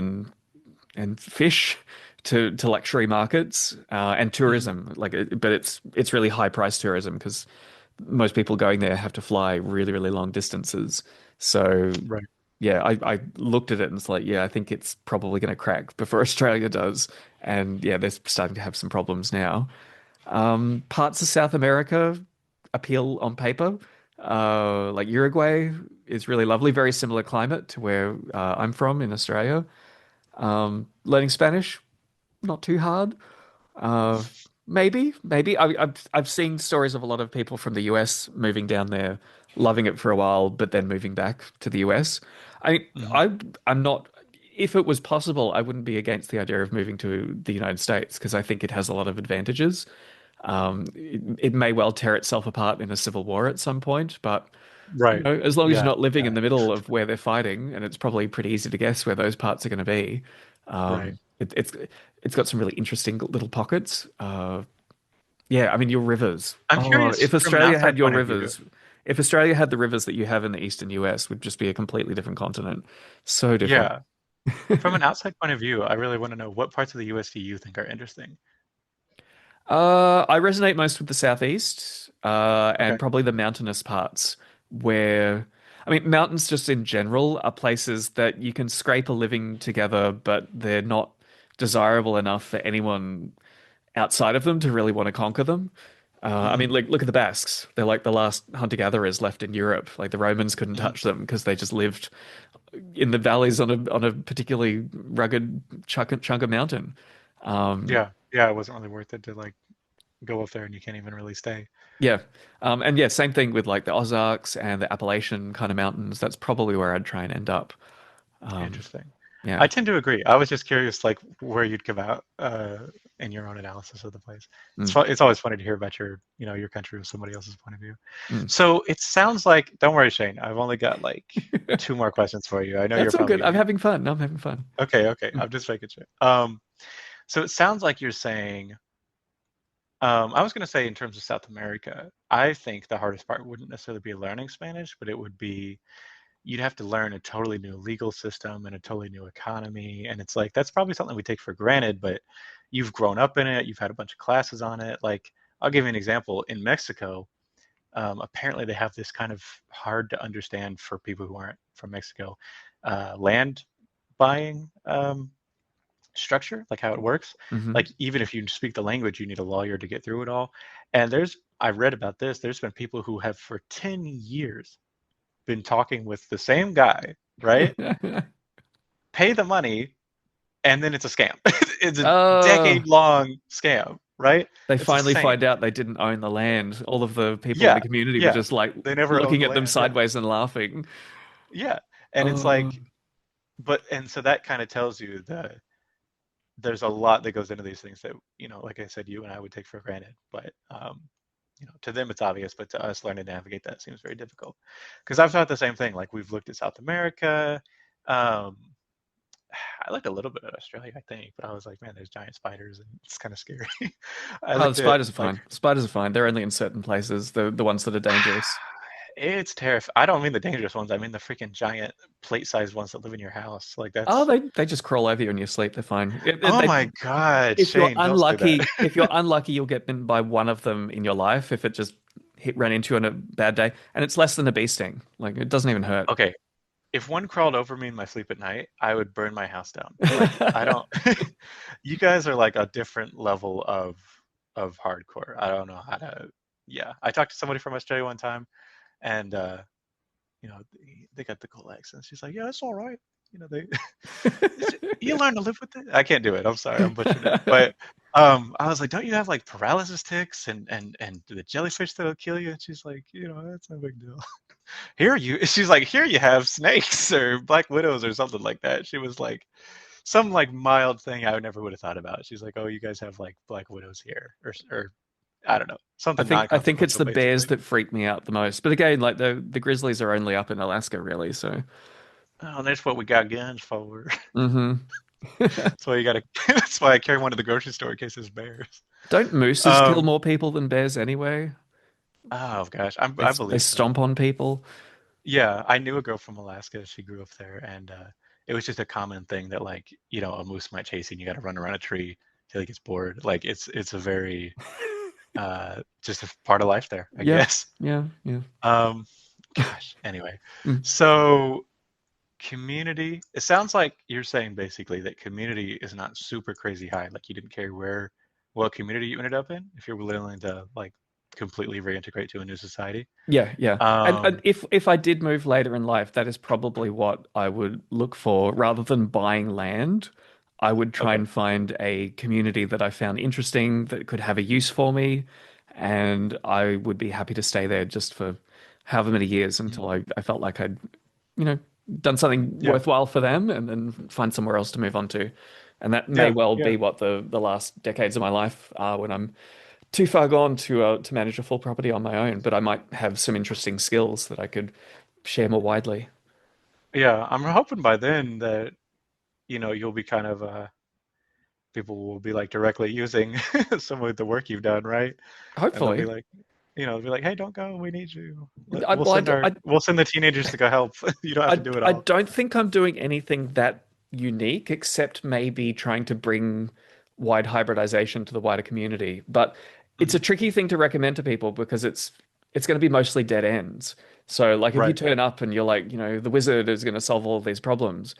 and fish to luxury markets and Hmm. tourism. But it's really high price tourism because most people going there have to fly really, really long distances. So Right. yeah, I looked at it and it's like, yeah, I think it's probably going to crack before Australia does. And yeah, they're starting to have some problems now. Parts of South America appeal on paper. Like Uruguay is really lovely, very similar climate to where I'm from in Australia. Learning Spanish, not too hard. Uh, maybe. I've seen stories of a lot of people from the US moving down there, loving it for a while, but then moving back to the US. I Hmm. I I'm not. If it was possible, I wouldn't be against the idea of moving to the United States because I think it has a lot of advantages. It may well tear itself apart in a civil war at some point, but Right. as long as you're Yeah. not living Yeah. in the middle of where they're fighting, and it's probably pretty easy to guess where those parts are going to be. Right. It's got some really interesting little pockets. Yeah, I mean your rivers. I'm Oh, curious from an outside point of view. If Australia had the rivers that you have in the eastern US, would just be a completely different continent. So different. Yeah. From an outside point of view, I really want to know what parts of the US do you think are interesting? I resonate most with the southeast, and Okay. probably the mountainous parts where, I mean, mountains just in general are places that you can scrape a living together, but they're not desirable enough for anyone outside of them to really want to conquer them. I mean, Hmm. look at the Basques. They're like the last hunter-gatherers left in Europe. Like the Romans couldn't Hmm. touch them because they just lived in the valleys on a particularly rugged chunk of mountain. Um, Yeah. Yeah. It wasn't really worth it to like go up there and you can't even really stay. Yeah. And yeah, same thing with like the Ozarks and the Appalachian kind of mountains. That's probably where I'd try and end up. Um, Interesting. yeah. I tend to agree. I was just curious, like where you'd come out in your own analysis of the place. Mm, It's always funny to hear about your country with somebody else's point of view. mm. So it sounds like, don't worry, Shane. I've only got like two more questions for you. I know you're That's all good. probably I'm having fun. No, I'm having fun. okay. Okay, Mm. I'm just making sure. So it sounds like you're saying. I was going to say in terms of South America, I think the hardest part wouldn't necessarily be learning Spanish, but it would be you'd have to learn a totally new legal system and a totally new economy. And it's like, that's probably something we take for granted, but you've grown up in it, you've had a bunch of classes on it. Like, I'll give you an example. In Mexico, apparently they have this kind of hard to understand for people who aren't from Mexico land buying structure, like how it works. Hmm. Like, even if you speak the language, you need a lawyer to get through it all. And I read about this, there's been people who have for 10 years been talking with the same guy, right? Pay the money, and then it's a scam. It's a Oh, decade-long scam, right? they It's finally insane. find out they didn't own the land. All of the people in the Yeah, community were yeah. just like They never owned looking the at them land. Yeah, sideways and laughing. yeah. And it's Oh, like, and so that kind of tells you that there's a lot that goes into these things that, like I said, you and I would take for granted. But to them it's obvious, but to us, learning to navigate that seems very difficult. Because I've thought the same thing. Like, we've looked at South America. Um, I looked a little bit at Australia, I think, but I was like, man, there's giant spiders and it's kind of scary. I oh, the looked at spiders are like, fine. Spiders are fine. They're only in certain places. The ones that are dangerous. it's terrifying. I don't mean the dangerous ones. I mean the freaking giant plate-sized ones that live in your house. Like, Oh, that's, they just crawl over you in your sleep. They're fine. oh my God, Shane, don't say that. If you're unlucky, you'll get bitten by one of them in your life if it just ran into you on a bad day, and it's less than a bee sting. Like it doesn't even hurt. Okay, if one crawled over me in my sleep at night, I would burn my house down. Like, I don't. You guys are like a different level of hardcore. I don't know how to. Yeah, I talked to somebody from Australia one time, and they got the cool accents. She's like, yeah, it's all right. They you learn to live with it. I can't do it. I'm sorry, I'm butchering it. But I was like, don't you have like paralysis tics and the jellyfish that'll kill you? And she's like, that's no big deal. She's like, here you have snakes or black widows or something like that. She was like, some like mild thing I never would have thought about. She's like, oh, you guys have like black widows here, or I don't know, something I think it's non-consequential the bears basically. that freak me out the most. But again, like the grizzlies are only up in Alaska, really. So, Oh, that's what we got guns for. hmm. That's why you gotta. That's why I carry one to the grocery store in case there's bears. Don't mooses kill Um. more people than bears anyway? Oh gosh, I They believe so. stomp on people. Yeah, I knew a girl from Alaska. She grew up there, and it was just a common thing that, like, a moose might chase you, and you got to run around a tree till he gets bored. Like, it's a very just a part of life there, I Yeah, guess. yeah. Um, Gosh. Anyway, Mm. so community. It sounds like you're saying basically that community is not super crazy high. Like, you didn't care what community you ended up in, if you're willing to like completely reintegrate to a new society. Yeah, yeah. And Um, if I did move later in life, that is probably what I would look for. Rather than buying land, I would try okay. and find a community that I found interesting that could have a use for me, and I would be happy to stay there just for however many years Mhm. until I felt like I'd, you know, done something Yeah, worthwhile for them, and then find somewhere else to move on to. And that may yeah, well yeah. be what the last decades of my life are when I'm too far gone to manage a full property on my own, but I might have some interesting skills that I could share more widely. Yeah, I'm hoping by then that, you'll be kind of people will be like directly using some of the work you've done, right? And they'll be Hopefully. like, they'll be like, "Hey, don't go. We need you. I, well, We'll send the teenagers to go help. You don't have to do it I all." don't think I'm doing anything that unique, except maybe trying to bring wide hybridization to the wider community. But it's a Mhm. tricky thing to recommend to people because it's going to be mostly dead ends. So, like, if you Right. turn up and you're like, the wizard is going to solve all of these problems,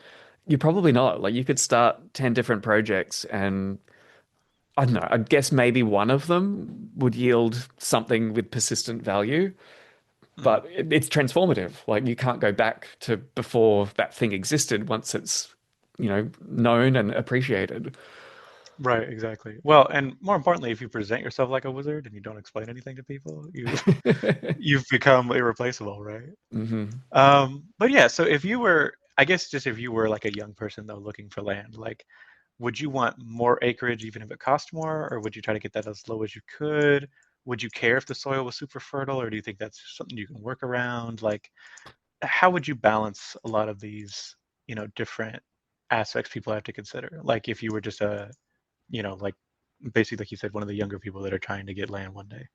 you're probably not. Like, you could start 10 different projects and I don't know, I guess maybe one of them would yield something with persistent value, Mhm. but it's transformative. Like you can't go back to before that thing existed once it's, known and appreciated. Right, exactly. Well, and more importantly, if you present yourself like a wizard and you don't explain anything to people, you've become irreplaceable, right? hmm But yeah, so if you were, I guess just if you were like a young person though looking for land, like would you want more acreage even if it cost more, or would you try to get that as low as you could? Would you care if the soil was super fertile, or do you think that's something you can work around? Like, how would you balance a lot of these, different aspects people have to consider? Like if you were just like basically like you said, one of the younger people that are trying to get land one day.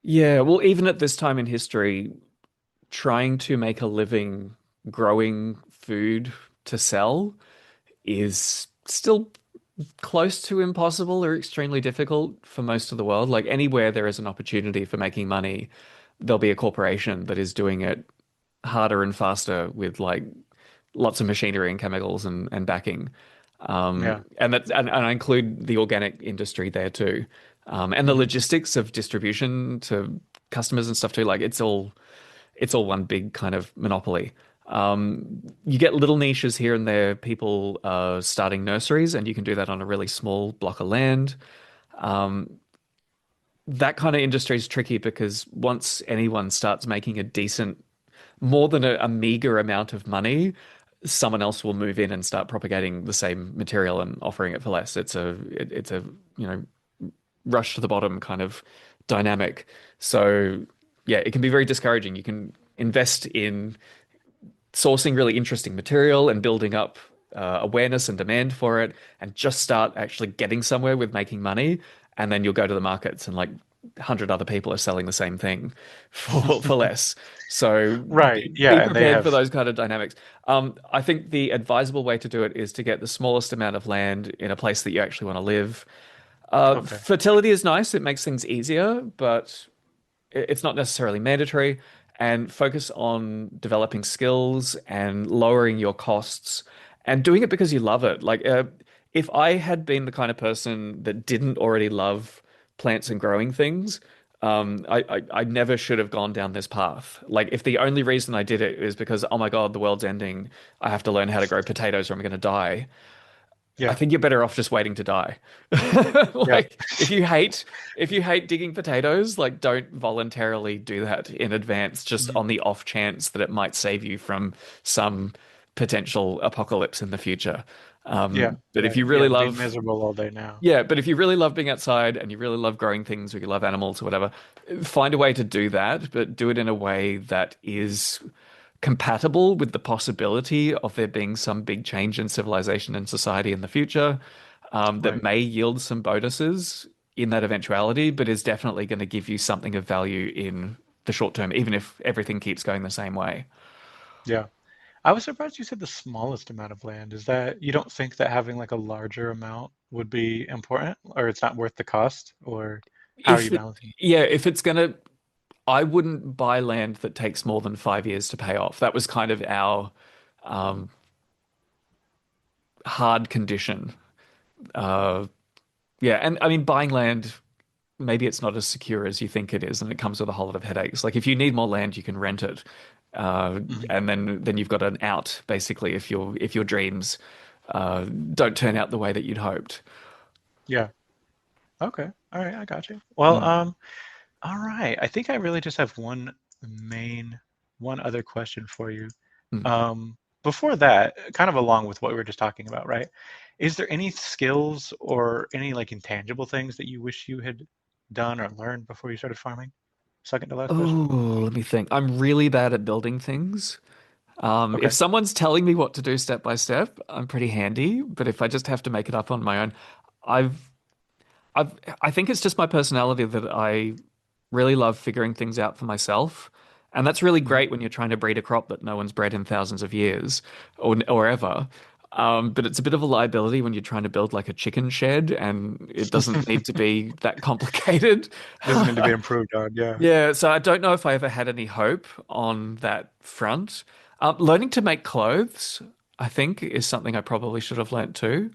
Yeah, well, even at this time in history, trying to make a living growing food to sell is still close to impossible or extremely difficult for most of the world. Like anywhere there is an opportunity for making money, there'll be a corporation that is doing it harder and faster with like lots of machinery and chemicals and backing. Yeah. And I include the organic industry there too. And the Hmm. logistics of distribution to customers and stuff too. Like it's all one big kind of monopoly. You get little niches here and there, people starting nurseries, and you can do that on a really small block of land. That kind of industry is tricky because once anyone starts making a decent, more than a meager amount of money, someone else will move in and start propagating the same material and offering it for less. It's a you know rush to the bottom kind of dynamic. So yeah, it can be very discouraging. You can invest in sourcing really interesting material and building up awareness and demand for it, and just start actually getting somewhere with making money. And then you'll go to the markets and like 100 other people are selling the same thing for less. So Right. be Yeah, and they prepared for have. those kind of dynamics. I think the advisable way to do it is to get the smallest amount of land in a place that you actually want to live. Okay. Fertility is nice; it makes things easier, but it's not necessarily mandatory, and focus on developing skills and lowering your costs and doing it because you love it. Like, if I had been the kind of person that didn't already love plants and growing things, I never should have gone down this path. Like, if the only reason I did it is because, oh my God, the world's ending, I have to learn how to grow potatoes or I'm going to die. I Yeah. think you're better off just waiting to die. Yeah. Like if you hate digging potatoes, like don't voluntarily do that in advance just Mhm. on the off chance that it might save you from some potential apocalypse in the future. Yeah. But if Right. you really Yeah. Be love miserable all day now. yeah, but if you really love being outside and you really love growing things or you love animals or whatever, find a way to do that, but do it in a way that is compatible with the possibility of there being some big change in civilization and society in the future, that Right. may yield some bonuses in that eventuality, but is definitely going to give you something of value in the short term, even if everything keeps going the same way. Yeah. I was surprised you said the smallest amount of land. Is that you don't think that having like a larger amount would be important, or it's not worth the cost, or how are you If it, balancing? yeah, if it's gonna, I wouldn't buy land that takes more than 5 years to pay off. That was kind of our um, hard condition. Uh, yeah, and I mean, buying land. maybe it's not as secure as you think it is, and it comes with a whole lot of headaches. Like if you need more land, you can rent it, Mhm. and then you've got an out basically if your dreams don't turn out the way that you'd hoped. Yeah. Okay. All right. I got you. Well, Mm, all right. I think I really just have main, one other question for you. mm. Um, Before that, kind of along with what we were just talking about, right? Is there any skills or any like intangible things that you wish you had done or learned before you started farming? Second to last question. Oh, let me think. I'm really bad at building things. If Okay. someone's telling me what to do step by step, I'm pretty handy. But if I just have to make it up on my own, I've I've I think it's just my personality that I really love figuring things out for myself. And that's really Hmm. great when you're trying to breed a crop that no one's bred in thousands of years or ever. But it's a bit of a liability when you're trying to build like a chicken shed and it doesn't need to be that complicated. Doesn't need to be improved on. Yeah. Yeah, so I don't know if I ever had any hope on that front. Learning to make clothes, I think, is something I probably should have learnt too.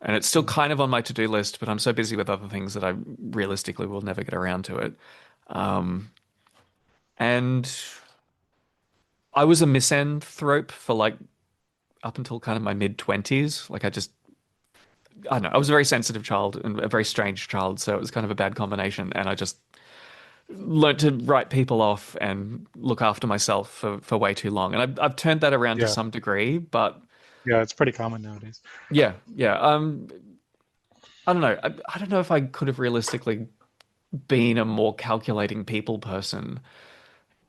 And it's still Mhm. kind of on my to-do list, but I'm so busy with other things that I realistically will never get around to it. Um, and I was a misanthrope for like up until kind of my mid-20s. I don't know, I was a very sensitive child and a very strange child, so it was kind of a bad combination. And I just learned to write people off and look after myself for way too long. And I've turned that around to Yeah. some degree, but Yeah. It's pretty common nowadays. yeah, yeah. I don't know. I don't know if I could have realistically been a more calculating people person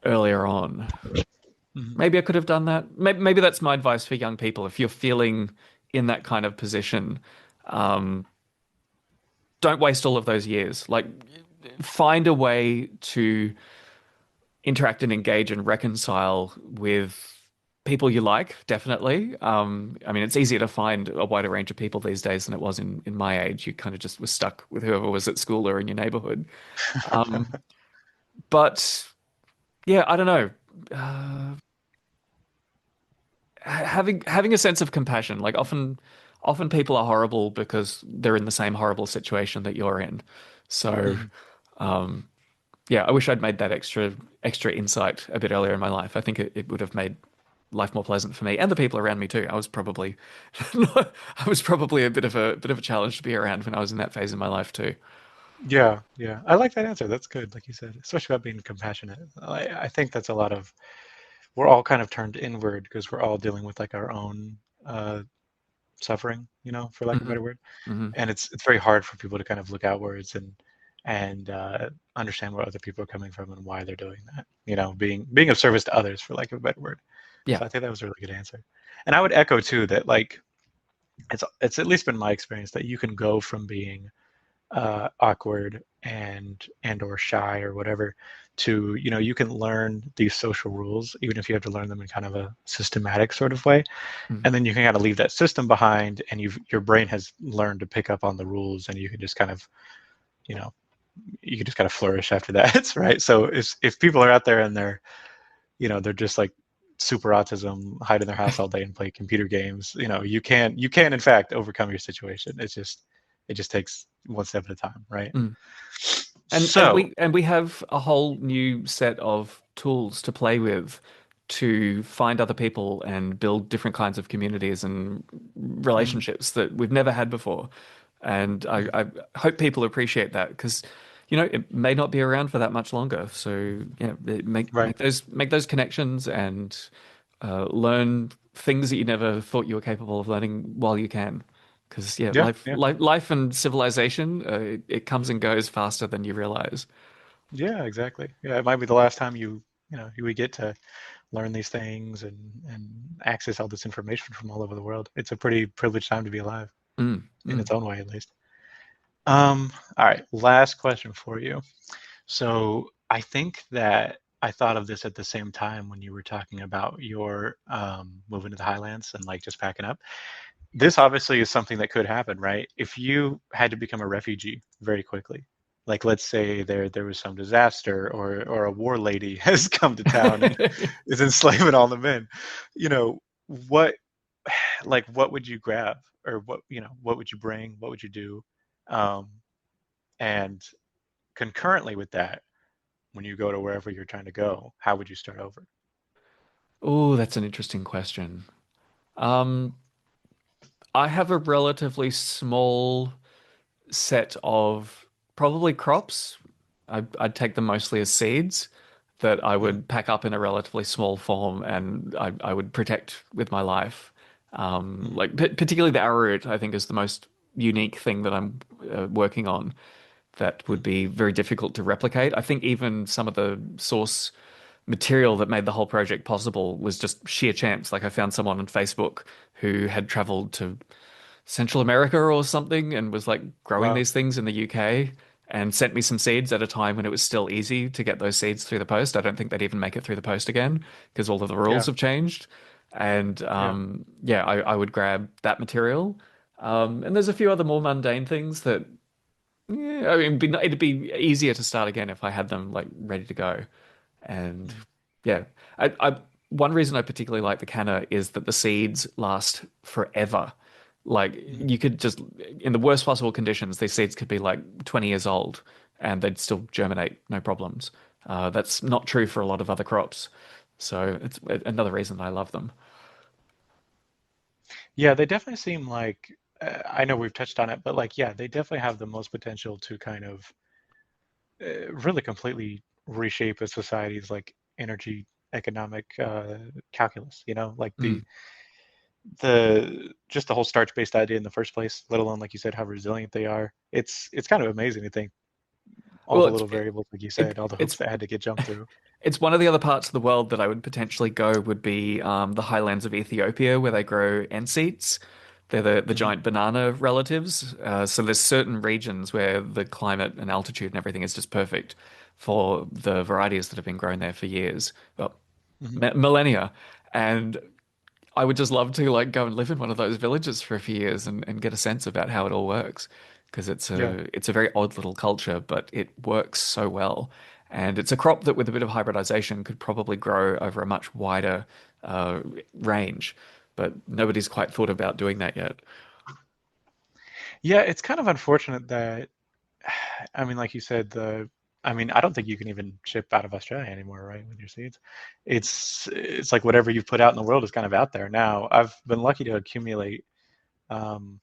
earlier on. Hmm. Maybe I could have done that. Maybe that's my advice for young people. If you're feeling in that kind of position, um, don't waste all of those years. Like, find a way to interact and engage and reconcile with people you like, definitely. I mean, it's easier to find a wider range of people these days than it was in my age. You kind of just were stuck with whoever was at school or in your neighborhood. Um, but yeah, I don't know. Uh, having a sense of compassion, like often people are horrible because they're in the same horrible situation that you're in. So, Hmm. um, yeah, I wish I'd made that extra insight a bit earlier in my life. I think it would have made life more pleasant for me and the people around me too. I was probably a bit of a challenge to be around when I was in that phase in my life too. Yeah. Yeah. I like that answer. That's good. Like you said, especially about being compassionate. I think that's a lot of, we're all kind of turned inward because we're all dealing with like our own uh, suffering, for lack of a Hmm. better word. Hmm. And it's very hard for people to kind of look outwards and understand where other people are coming from and why they're doing that. Being of service to others, for lack of a better word. Yeah. So I think that was a really good answer. And I would echo too that like it's at least been my experience that you can go from being awkward and or shy or whatever to you can learn these social rules even if you have to learn them in kind of a systematic sort of way, Mm. and then you can kind of leave that system behind and your brain has learned to pick up on the rules and you can just kind of you know you can just kind of flourish after that. Right? So if people are out there and they're just like super autism, hide in their house all day and play computer games, you can in fact overcome your situation. It just takes one step at a time, right? Mm. So And we have a whole new set of tools to play with to find other people and build different kinds of communities and mhm, relationships that we've never had before. And mhm, I hope people appreciate that because, it may not be around for that much longer. So yeah, right. make those connections and learn things that you never thought you were capable of learning while you can. Because yeah, Yeah, yeah, life and civilization, it comes and goes faster than you realize. yeah, exactly. Yeah, it might be the last time we get to learn these things and access all this information from all over the world. It's a pretty privileged time to be alive, Mm, in mm. its own way, at least. All right, last question for you. So I think that I thought of this at the same time when you were talking about your moving to the Highlands and like just packing up. This obviously is something that could happen, right? If you had to become a refugee very quickly, like let's say there was some disaster or a war lady has come to town and is enslaving all the men, you know, what what would you grab or what would you bring? What would you do? Um, and concurrently with that, when you go to wherever you're trying to go, how would you start over? Oh, that's an interesting question. Um, I have a relatively small set of probably crops. I'd take them mostly as seeds that I Hmm. would pack up in a relatively small form and I would protect with my life. Hmm. Like particularly the arrowroot, I think is the most unique thing that I'm working on that would be very difficult to replicate. I think even some of the source material that made the whole project possible was just sheer chance. Like I found someone on Facebook who had traveled to Central America or something and was like growing Wow. these things in the UK and sent me some seeds at a time when it was still easy to get those seeds through the post. I don't think they'd even make it through the post again because all of the rules Yeah. have changed. And Yeah. yeah, I would grab that material. And there's a few other more mundane things that, yeah, I mean, it'd be easier to start again if I had them like ready to go. And Mhm. yeah, one reason I particularly like the canna is that the seeds last forever. Like Mhm. you could just, in the worst possible conditions, these seeds could be like 20 years old and they'd still germinate, no problems. That's not true for a lot of other crops. So it's another reason I love them. Yeah, they definitely seem like, I know we've touched on it, but like, yeah, they definitely have the most potential to kind of really completely reshape a society's like energy economic calculus, like Mm. the just the whole starch-based idea in the first place, let alone like you said, how resilient they are. It's kind of amazing to think all Well, the little variables, like you said, all the hoops it's that had to get jumped through. It's one of the other parts of the world that I would potentially go would be the highlands of Ethiopia where they grow ensets. They're the Hmm. giant banana relatives. So there's certain regions where the climate and altitude and everything is just perfect for the varieties that have been grown there for years, well, Hmm. millennia. And I would just love to like go and live in one of those villages for a few years and get a sense about how it all works because Yeah. it's a very odd little culture, but it works so well. And it's a crop that with a bit of hybridization could probably grow over a much wider uh, range, but nobody's quite thought about doing that yet. Yeah, it's kind of unfortunate that, I mean, like you said, I mean, I don't think you can even ship out of Australia anymore, right, with your seeds. It's like whatever you've put out in the world is kind of out there now. I've been lucky to accumulate um,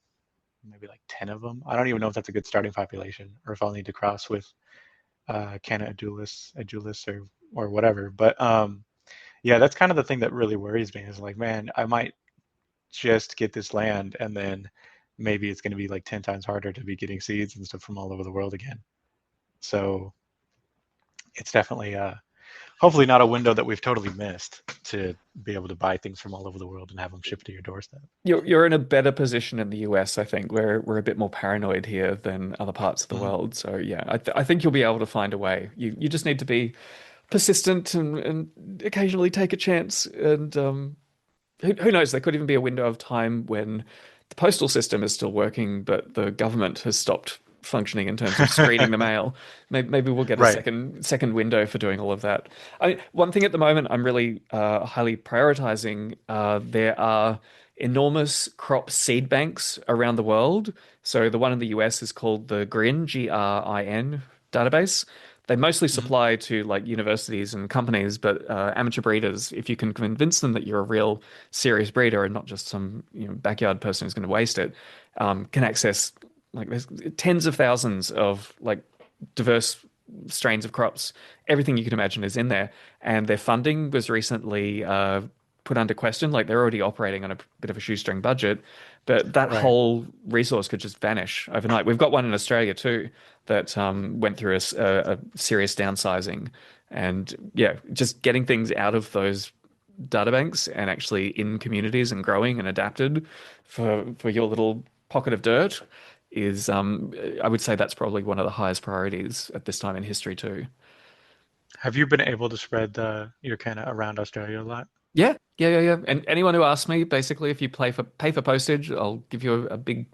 maybe like 10 of them. I don't even know if that's a good starting population or if I'll need to cross with Canna edulis, or whatever. But yeah, that's kind of the thing that really worries me is like, man, I might just get this land and then maybe it's going to be like 10 times harder to be getting seeds and stuff from all over the world again. So it's definitely hopefully not a window that we've totally missed to be able to buy things from all over the world and have them shipped to your doorstep. You're in a better position in the US, I think. We're a bit more paranoid here than other parts of the Hmm. world. So yeah, I think you'll be able to find a way. You just need to be persistent and occasionally take a chance. And who knows? There could even be a window of time when the postal system is still working, but the government has stopped functioning in terms of screening the mail. Maybe we'll get a Right. second window for doing all of that. I mean, one thing at the moment I'm really highly prioritizing. There are enormous crop seed banks around the world. So the one in the US is called the GRIN, GRIN database. They mostly Hmm. supply to like universities and companies, but amateur breeders, if you can convince them that you're a real serious breeder and not just some backyard person who's going to waste it, can access like there's tens of thousands of like diverse strains of crops. Everything you can imagine is in there, and their funding was recently put under question. Like they're already operating on a bit of a shoestring budget, but that Right. whole resource could just vanish overnight. We've got one in Australia too that went through a serious downsizing, and yeah, just getting things out of those databanks and actually in communities and growing and adapted for your little pocket of dirt is I would say that's probably one of the highest priorities at this time in history too. Have you been able to spread your kind of around Australia a lot? Yeah. And anyone who asks me, basically, if you pay for postage, I'll give you a big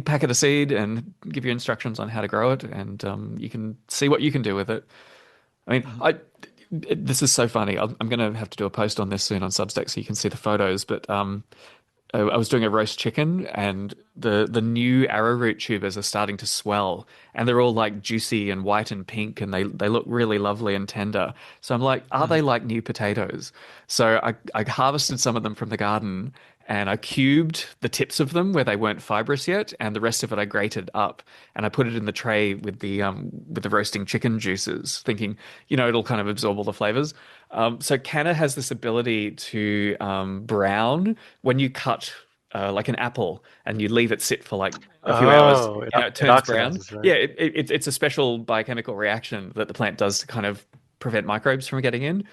packet of seed and give you instructions on how to grow it, and you can see what you can do with it. I mean, Hmm. this is so funny. I'm going to have to do a post on this soon on Substack so you can see the photos. But I was doing a roast chicken, and the new arrowroot tubers are starting to swell, and they're all like juicy and white and pink, and they look really lovely and tender. So I'm like, are they Mhm. like new potatoes? So I harvested some of them from the garden, and I cubed the tips of them where they weren't fibrous yet, and the rest of it I grated up, and I put it in the tray with the roasting chicken juices, thinking, it'll kind of absorb all the flavors. So canna has this ability to brown when you cut like an apple and you leave it sit for like a few hours. Oh, It it turns brown. oxidizes, right? Yeah, it's a special biochemical reaction that the plant does to kind of prevent microbes from getting in.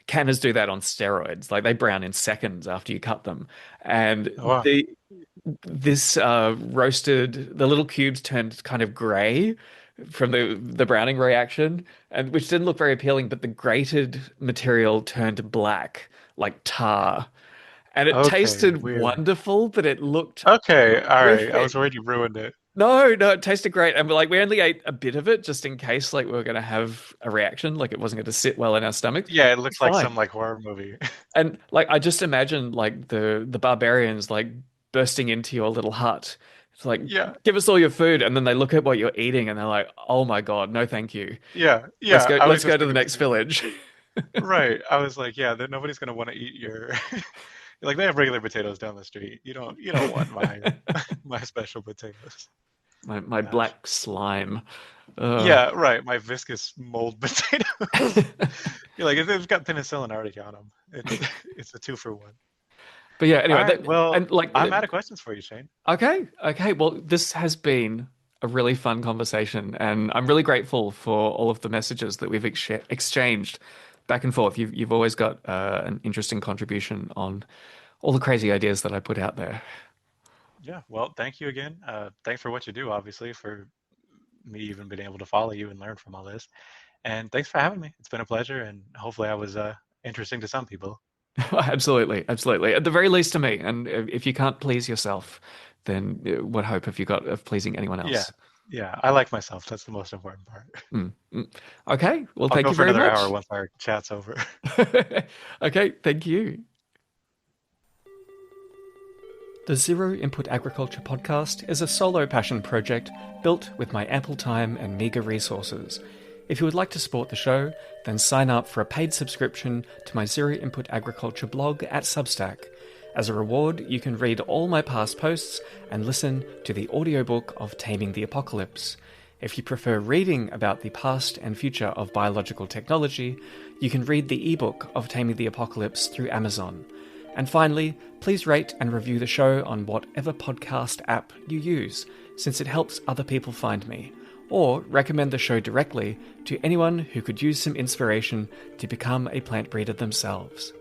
Cannas do that on steroids. Like they brown in seconds after you cut them. And Oh, wow. this roasted, the little cubes turned kind of gray from the browning reaction, and which didn't look very appealing, but the grated material turned black, like tar. And it Okay, tasted weird. wonderful, but it looked Okay, all right. I was horrific. worried you ruined it. No, no, it tasted great. And we only ate a bit of it just in case like we were going to have a reaction, like it wasn't going to sit well in our stomachs. Yeah, it It's looked like some fine. like horror movie. And like I just imagine like the barbarians like bursting into your little hut. It's like, Yeah, give us all your food, and then they look at what you're eating and they're like, oh my God, no thank you. yeah, Let's yeah. go I was let's go just to the thinking the next same thing. village. Right. I was like, yeah, that nobody's gonna want to eat your like they have regular potatoes down the street. You don't want my my special potatoes. My Gosh. black slime. Uh, Yeah, right. My viscous mold potatoes. You're like, they've got penicillin already on them. It's a two for one. but yeah, All anyway, right. Well, and like I'm out of questions for you, Shane. okay, okay. Well, this has been a really fun conversation, and I'm really grateful for all of the messages that we've exchanged back and forth. You've always got an interesting contribution on all the crazy ideas that I put out there. Yeah. Well, thank you again. Thanks for what you do, obviously, for me even being able to follow you and learn from all this. And thanks for having me. It's been a pleasure, and hopefully I was interesting to some people. Absolutely, absolutely. At the very least to me. And if you can't please yourself, then what hope have you got of pleasing anyone Yeah. else? Yeah. I like myself. That's the most important part. Mm, mm. Okay, well, I'll thank go you for very another hour much. once our chat's over. Okay, thank you. The Zero Input Agriculture podcast is a solo passion project built with my ample time and meagre resources. If you would like to support the show, then sign up for a paid subscription to my Zero Input Agriculture blog at Substack. As a reward, you can read all my past posts and listen to the audiobook of Taming the Apocalypse. If you prefer reading about the past and future of biological technology, you can read the ebook of Taming the Apocalypse through Amazon. And finally, please rate and review the show on whatever podcast app you use, since it helps other people find me. Or recommend the show directly to anyone who could use some inspiration to become a plant breeder themselves.